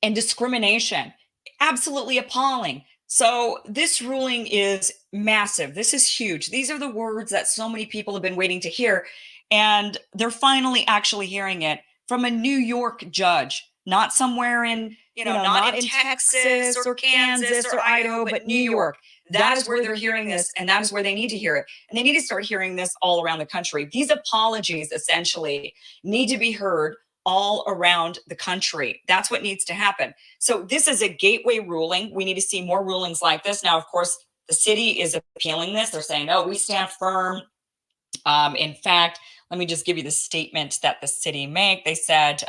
discrimination. Absolutely appalling. So this ruling is massive. This is huge. These are the words that so many people have been waiting to hear. And they're finally actually hearing it from a New York judge. not somewhere in, not in Texas or Kansas or Idaho, but New York. That is where they're hearing this, and that is where they need to hear it. And they need to start hearing this all around the country. These apologies essentially need to be heard all around the country. That's what needs to happen. So this is a gateway ruling. We need to see more rulings like this. Now, of course, the city is appealing this. They're saying, "Oh, we stand firm." In fact, let me just give you the statement that the city made. They said,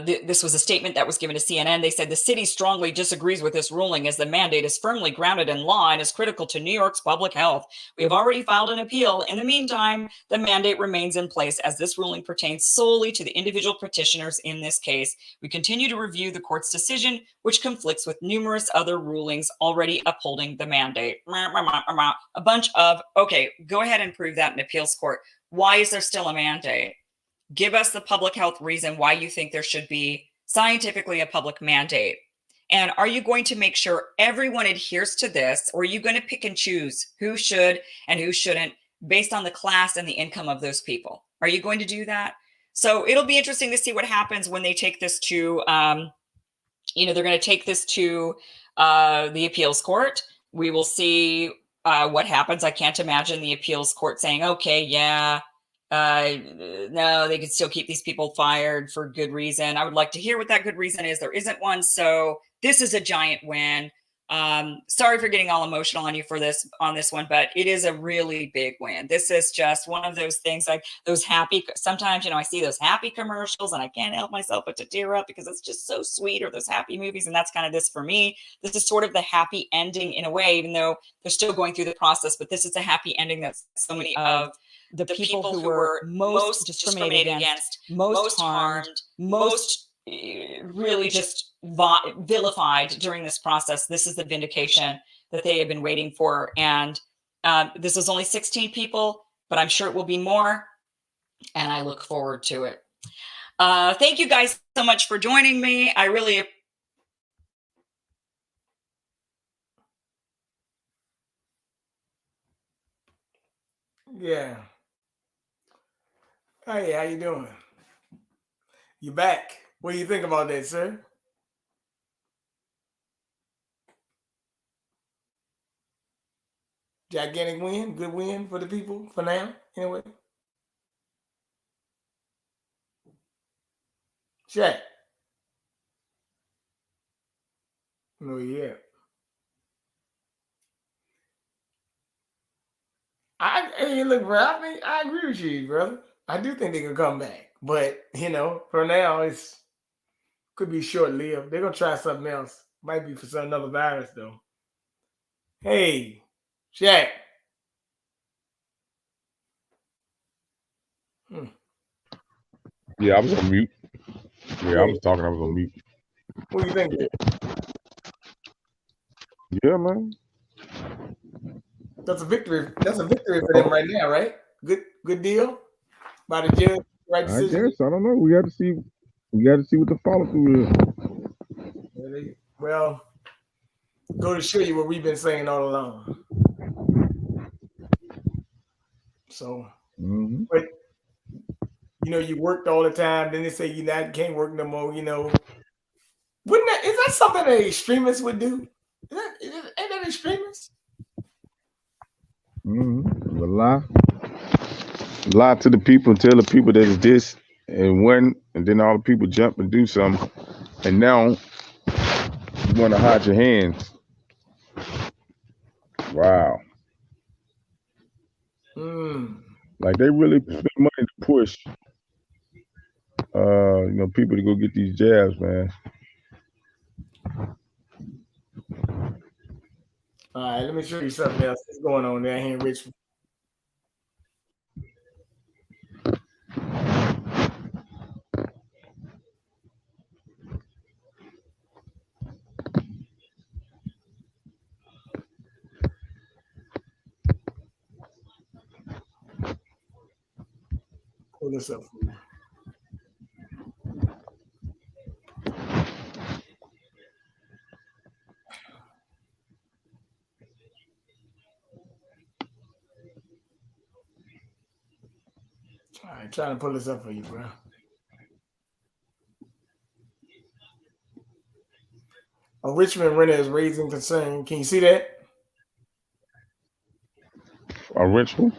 this was a statement that was given to CNN. They said the city strongly disagrees with this ruling as the mandate is firmly grounded in law and is critical to New York's public health. We have already filed an appeal. In the meantime, the mandate remains in place as this ruling pertains solely to the individual petitioners in this case. We continue to review the court's decision, which conflicts with numerous other rulings already upholding the mandate. A bunch of, okay, go ahead and prove that in appeals court. Why is there still a mandate? Give us the public health reason why you think there should be scientifically a public mandate. And are you going to make sure everyone adheres to this, or are you going to pick and choose who should and who shouldn't based on the class and the income of those people? Are you going to do that? So it'll be interesting to see what happens when they take this to, they're going to take this to the appeals court. We will see what happens. I can't imagine the appeals court saying, okay, yeah, no, they could still keep these people fired for good reason. I would like to hear what that good reason is. There isn't one. So this is a giant win. Sorry for getting all emotional on you on this one, but it is a really big win. This is just one of those things, like those happy, sometimes, I see those happy commercials and I can't help myself but to tear up because it's just so sweet, or those happy movies. And that's kind of this for me. This is sort of the happy ending in a way, even though they're still going through the process, but this is a happy ending that so many of the people who were most discriminated against, most harmed, most really just vilified during this process. This is the vindication that they have been waiting for. And this is only 16 people, but I'm sure it will be more. And I look forward to it. Thank you guys so much for joining me. I really Yeah. Hey, how you doing? You back? What do you think about that, sir? Gigantic win, good win for the people for now, anyway. Chak. Oh yeah. Hey, look, bro. I agree with you, brother. I do think they can come back, but for now, could be short lived. They're gonna try something else. Might be for another virus, though. Hey, Chak. Yeah, I was on mute. Yeah, I was talking. I was on mute. What do you think? Yeah, man. That's a victory. That's a victory for them right now, right? Good deal by the judge. Right decision. I guess. I don't know. We got to see. We got to see what the follow through is. Well, go to show you what we've been saying all along. So, but you worked all the time. Then they say you can't work no more. Is that something that extremists would do? Ain't that extremists? Lie to the people, tell the people that it's this and when, and then all the people jump and do something, and now you want to hide your hands. Wow. Like they really spend money to push people to go get these jabs, man. All right, let me show you something else that's going on down here in Richmond. Pull this up for you. All right, trying to pull this up for you, bro. A Richmond renter is raising concern. Can you see that? A Richmond?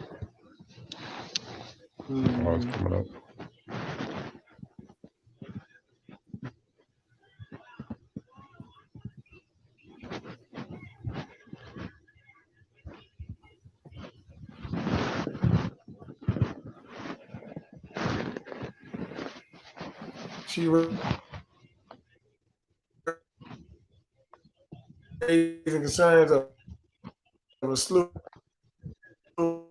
Mm-hmm. Oh, it's coming up. She raising concerns of a slew of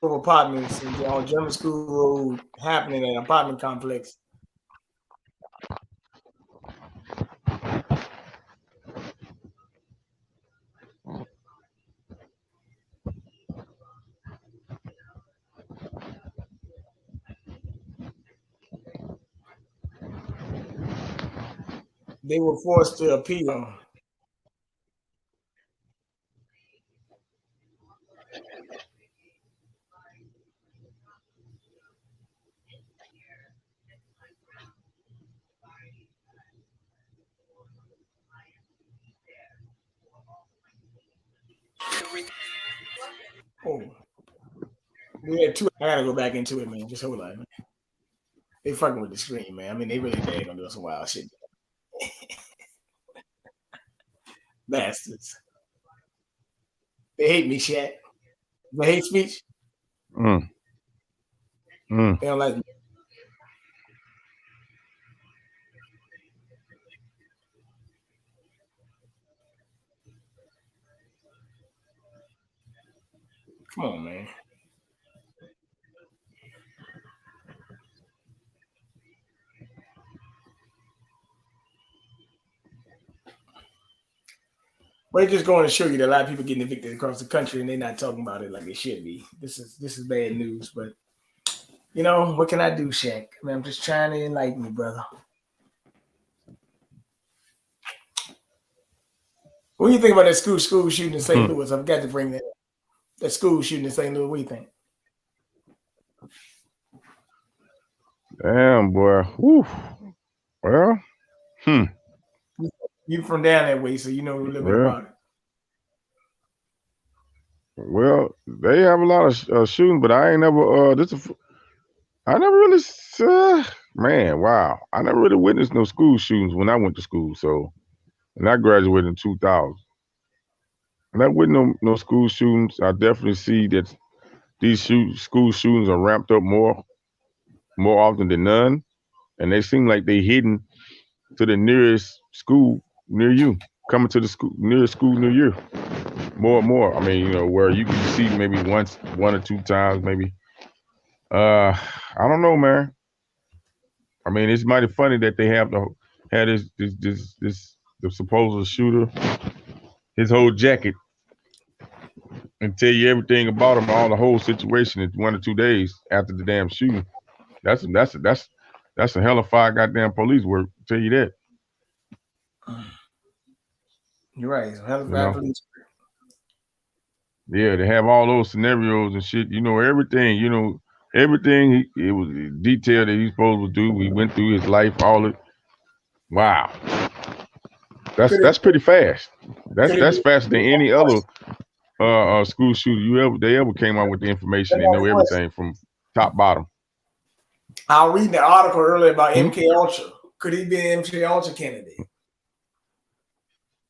apartments on German School Road happening at an apartment complex. They were forced to appeal. Oh, we had two. I gotta go back into it, man. Just hold on, man. They fucking with the screen, man. I mean, they really dang gonna do some wild shit. Bastards. They hate me, Shaq. The hate speech. Mm. Mm. They don't like me. Come on, man. But it's just going to show you that a lot of people getting evicted across the country and they're not talking about it like they should be. This is bad news, but you know, what can I do, Shaq? I mean, I'm just trying to enlighten you, brother. What do you think about that school shooting in St. Louis? I've got to bring that up. That school shooting in St. Louis, what do you think? Damn, boy. Whew. Well, You from down that way, so you know a little bit about it. Well, they have a lot of shooting, but I ain't never. I never really. Man, wow. I never really witnessed no school shootings when I went to school. So, and I graduated in 2000. And I witnessed no school shootings. I definitely see that these school shootings are ramped up more often than none, and they seem like they hidden to the nearest school near you, coming to the nearest school near you. More and more. I mean, you know, where you can see maybe one or two times, maybe. I don't know, man. I mean, it's mighty funny that they had the supposed shooter, his whole jacket, and tell you everything about him, all the whole situation in 1 or 2 days after the damn shooting. That's a hell of fire goddamn police work. I'll tell you that. You're right. It's a hell of fire police work. Yeah, they have all those scenarios and shit. You know, everything. You know, everything. It was detailed that he's supposed to do. We went through his life, all it. Wow, that's pretty fast. That's faster than any other school shooter they ever came out with the information. They know everything from top bottom. I was reading the article earlier about MK Ultra. Could he be an MK Ultra candidate?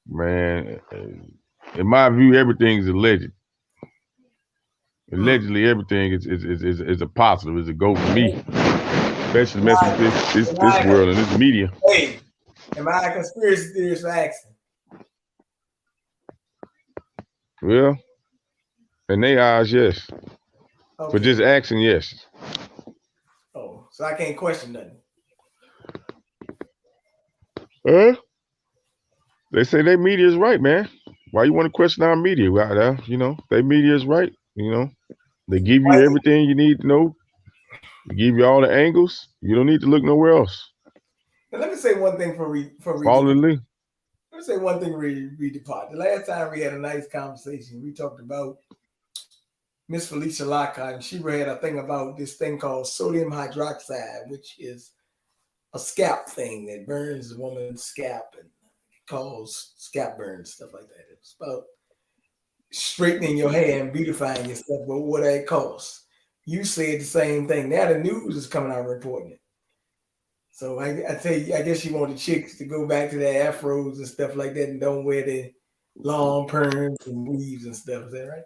Man, in my view, everything's alleged. Allegedly, everything is a positive. Is a go for me, especially messing with this world and this media. Hey, am I a conspiracy theorist for asking? Well, in their eyes, yes. Okay. For just asking, yes. Oh, so I can't question nothing. They say their media is right, man. Why you want to question our media? Well, you know, their media is right. You know, they give you everything you need to know. They give you all the angles. You don't need to look nowhere else. Now, let me say one thing for Follow the lead. Let me say one thing, Reed Depart. The last time we had a nice conversation, we talked about Miss Felicia Lockhart, and she read a thing about this thing called sodium hydroxide, which is a scalp thing that burns a woman's scalp and cause scalp burns, stuff like that. It's about straightening your hair and beautifying your stuff, but what that costs. You said the same thing. Now the news is coming out reporting it. So I tell you, I guess you want the chicks to go back to their afros and stuff like that and don't wear the long perms and weaves and stuff. Is that right?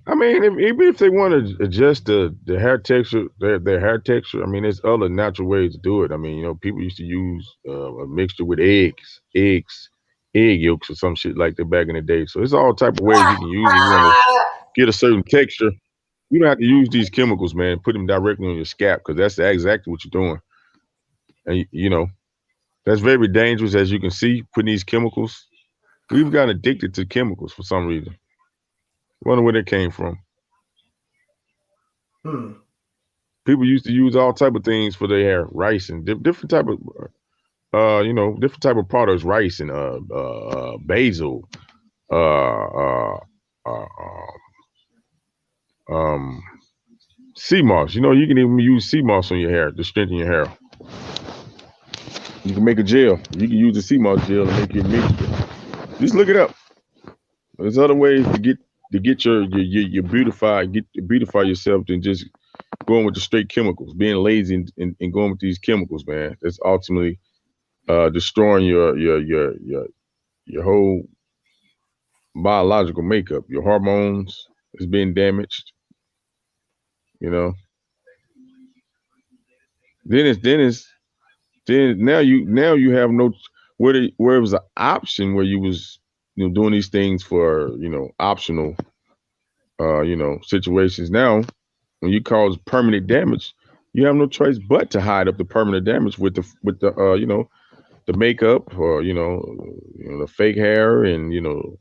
I mean, even if they want to adjust the hair texture, their hair texture, I mean, there's other natural ways to do it. I mean, you know, people used to use a mixture with egg yolks or some shit like that back in the day. So it's all type of ways you can use it. You want to get a certain texture. You don't have to use these chemicals, man. Put them directly on your scalp because that's exactly what you're doing. And, you know, that's very dangerous, as you can see, putting these chemicals. We've gotten addicted to chemicals for some reason. Wonder where that came from. People used to use all type of things for their hair, rice and different type of, different type of products, rice and basil, sea moss. You know, you can even use sea moss on your hair to strengthen your hair. You can make a gel. You can use the sea moss gel and make your mixture. Just look it up. There's other ways to get your beautify yourself than just going with the straight chemicals. Being lazy and going with these chemicals, man, that's ultimately destroying your whole biological makeup. Your hormones is being damaged. You know. Then now you have no where it was an option where you was doing these things for optional situations. Now when you cause permanent damage, you have no choice but to hide up the permanent damage with the makeup or the fake hair and and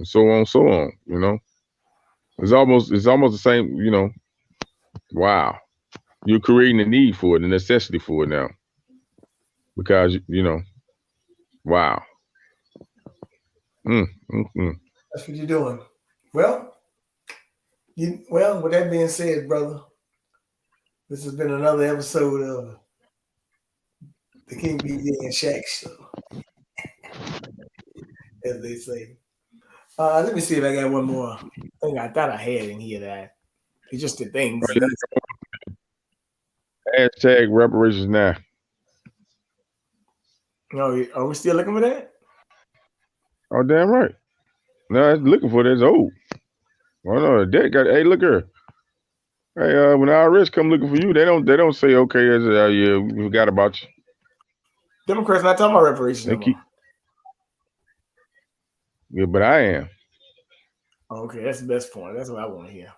so on. It's almost the same. Wow. You're creating a need for it, a necessity for it now. Because, wow. That's what you're doing. Well, with that being said, brother, this has been another episode of the King BJ and Chak Show, as they say. Let me see if I got one more thing I thought I had in here that it's just the things. Hashtag reparations now. No, are we still looking for that? Oh, damn right. No, looking for that's old. Oh no, that got. Hey, look here. Hey, when the IRS come looking for you, they don't say okay, yeah, we forgot about you. Democrats not talking about reparations anymore. Yeah, but I am. Okay, that's the best point. That's what I want to hear.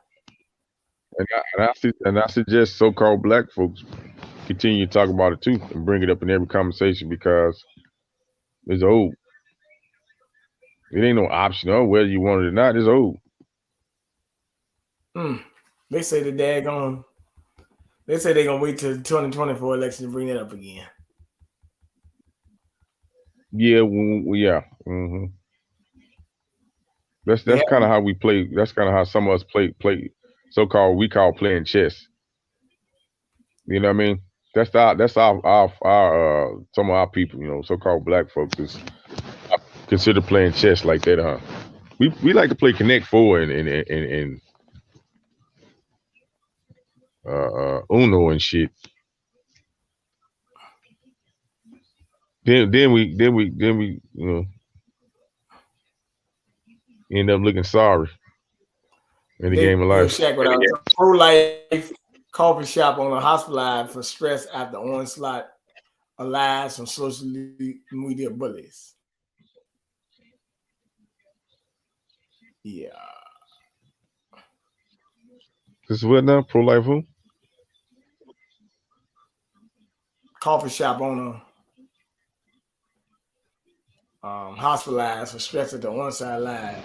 And I suggest so-called black folks continue to talk about it too and bring it up in every conversation because it's old. It ain't no option of whether you want it or not. It's old. They say they're gonna wait till the 2024 election to bring that up again. Yeah, yeah. Mm-hmm. That's kind of how we play. That's kind of how some of us play we call playing chess. You know what I mean? That's our some of our people, so-called black folks is consider playing chess like that, huh? We like to play Connect Four and Uno and shit. Then we end up looking sorry in the game of life. Pro-life coffee shop on a hospitalized for stress after onslaught of lies from social media bullies. Yeah. This is what now? Pro-life who? Coffee shop owner hospitalized for stress at the on-site line.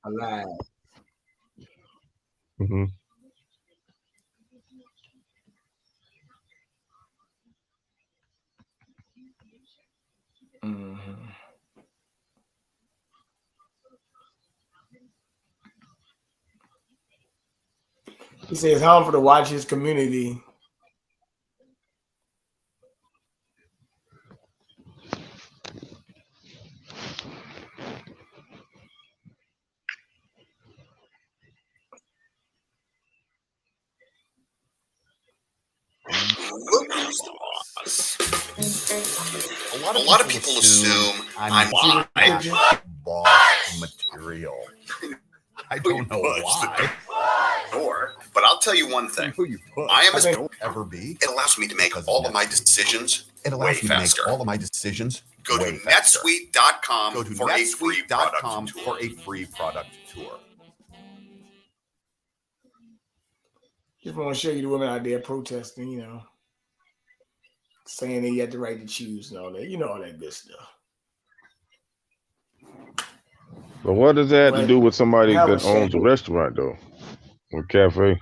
Alive. Mm-hmm. Mm-hmm. He says harmful to watch his community we'll use the boss. A lot of people assume I'm boss material. I don't know why. But I'll tell you one thing. I am as don't ever be. It allows me to make all of my decisions way faster. Go to netsuite.com for a free product tour. Just want to show you the women out there protesting, saying they had the right to choose and all that. All that good stuff. But what does that have to do with somebody that owns a restaurant, though? Or cafe?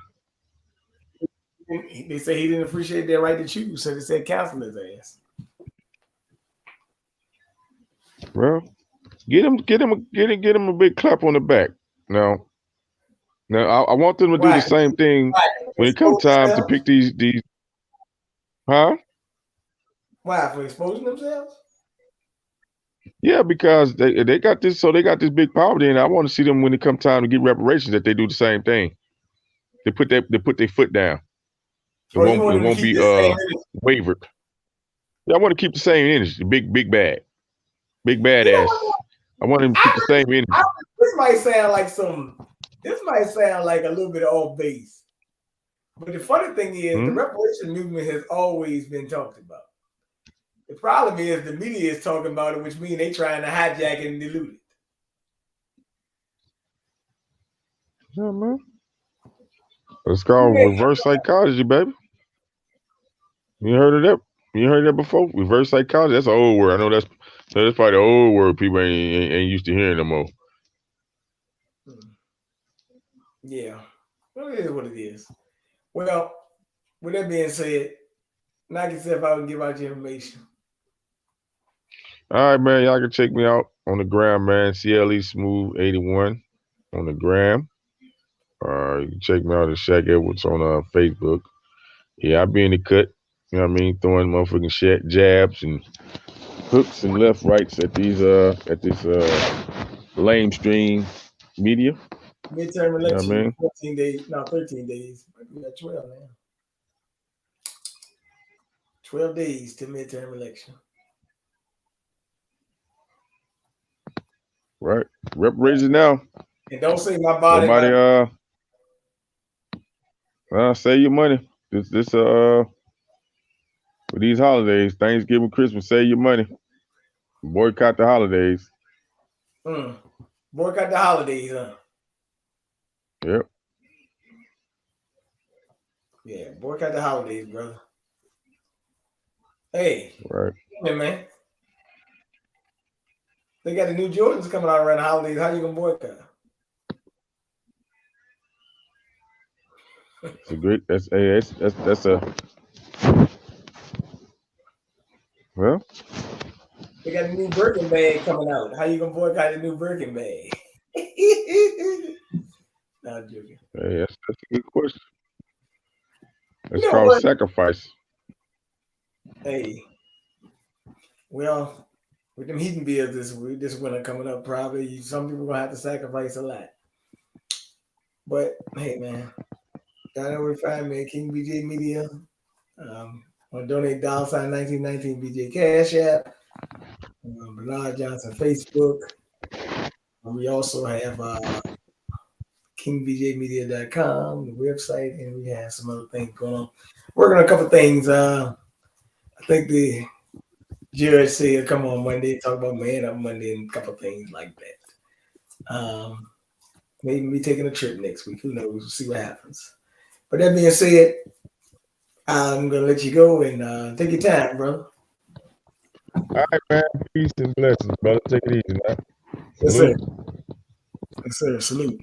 They say he didn't appreciate their right to choose, so they said cancel his ass. Well, get him a big clap on the back. Now I want them to do the same thing when it comes time to pick these. Huh? Why, for exposing themselves? Yeah, because they got this. So they got this big poverty, and I want to see them when it comes time to get reparations that they do the same thing. They put their foot down. It won't be wavered. Yeah, I want to keep the same energy. Big bad ass. I want him to keep the same energy. This might sound like a little bit off base. But the funny thing is, the reparation movement has always been talked about. The problem is the media is talking about it, which means they trying to hijack it and dilute it. Yeah, man. It's called reverse psychology, baby. You heard of that? You heard that before? Reverse psychology. That's an old word. I know that's probably the old word people ain't used to hearing no more. Yeah. Well, it is what it is. Well, with that being said, knock yourself out and give out your information. All right, man. Y'all can check me out on the gram, man. CLE Smooth 81 on the gram. You can check me out at Shaq Edwards on Facebook. Yeah, I be in the cut. You know what I mean? Throwing motherfucking jabs and hooks and left rights at this lamestream media. Midterm election, you know what I mean? 14 days, no, 13 days. We got 12 now. 12 days to midterm election. Right. Reparations now. And don't say my body. Save your money. This for these holidays, Thanksgiving, Christmas, save your money. Boycott the holidays. Boycott the holidays, huh? Yep. Yeah, boycott the holidays, brother. Hey. Right. Hey, man. They got the new Jordans coming out around the holidays. How you gonna boycott? It's a great. That's a. Well. They got a new Birkin bag coming out. How you gonna boycott a new Birkin bag? No, I'm joking. Hey, that's a good question. It's called sacrifice. Hey. Well, with them heating bills this winter coming up, probably some people gonna have to sacrifice a lot. But hey, man, y'all know where to find me at King BJ Media. Want to donate $1919 BJ Cash App. Bernard Johnson Facebook. We also have kingbjmedia.com, the website, and we have some other things going on. Working on a couple things. I think the judge said come on Monday, talk about Man Up Monday and a couple things like that. Maybe we taking a trip next week. Who knows? We'll see what happens. But that being said, I'm gonna let you go and take your time, brother. All right, man. Peace and blessings, brother. Take it easy, man. Yes, sir. Yes, sir. Salute.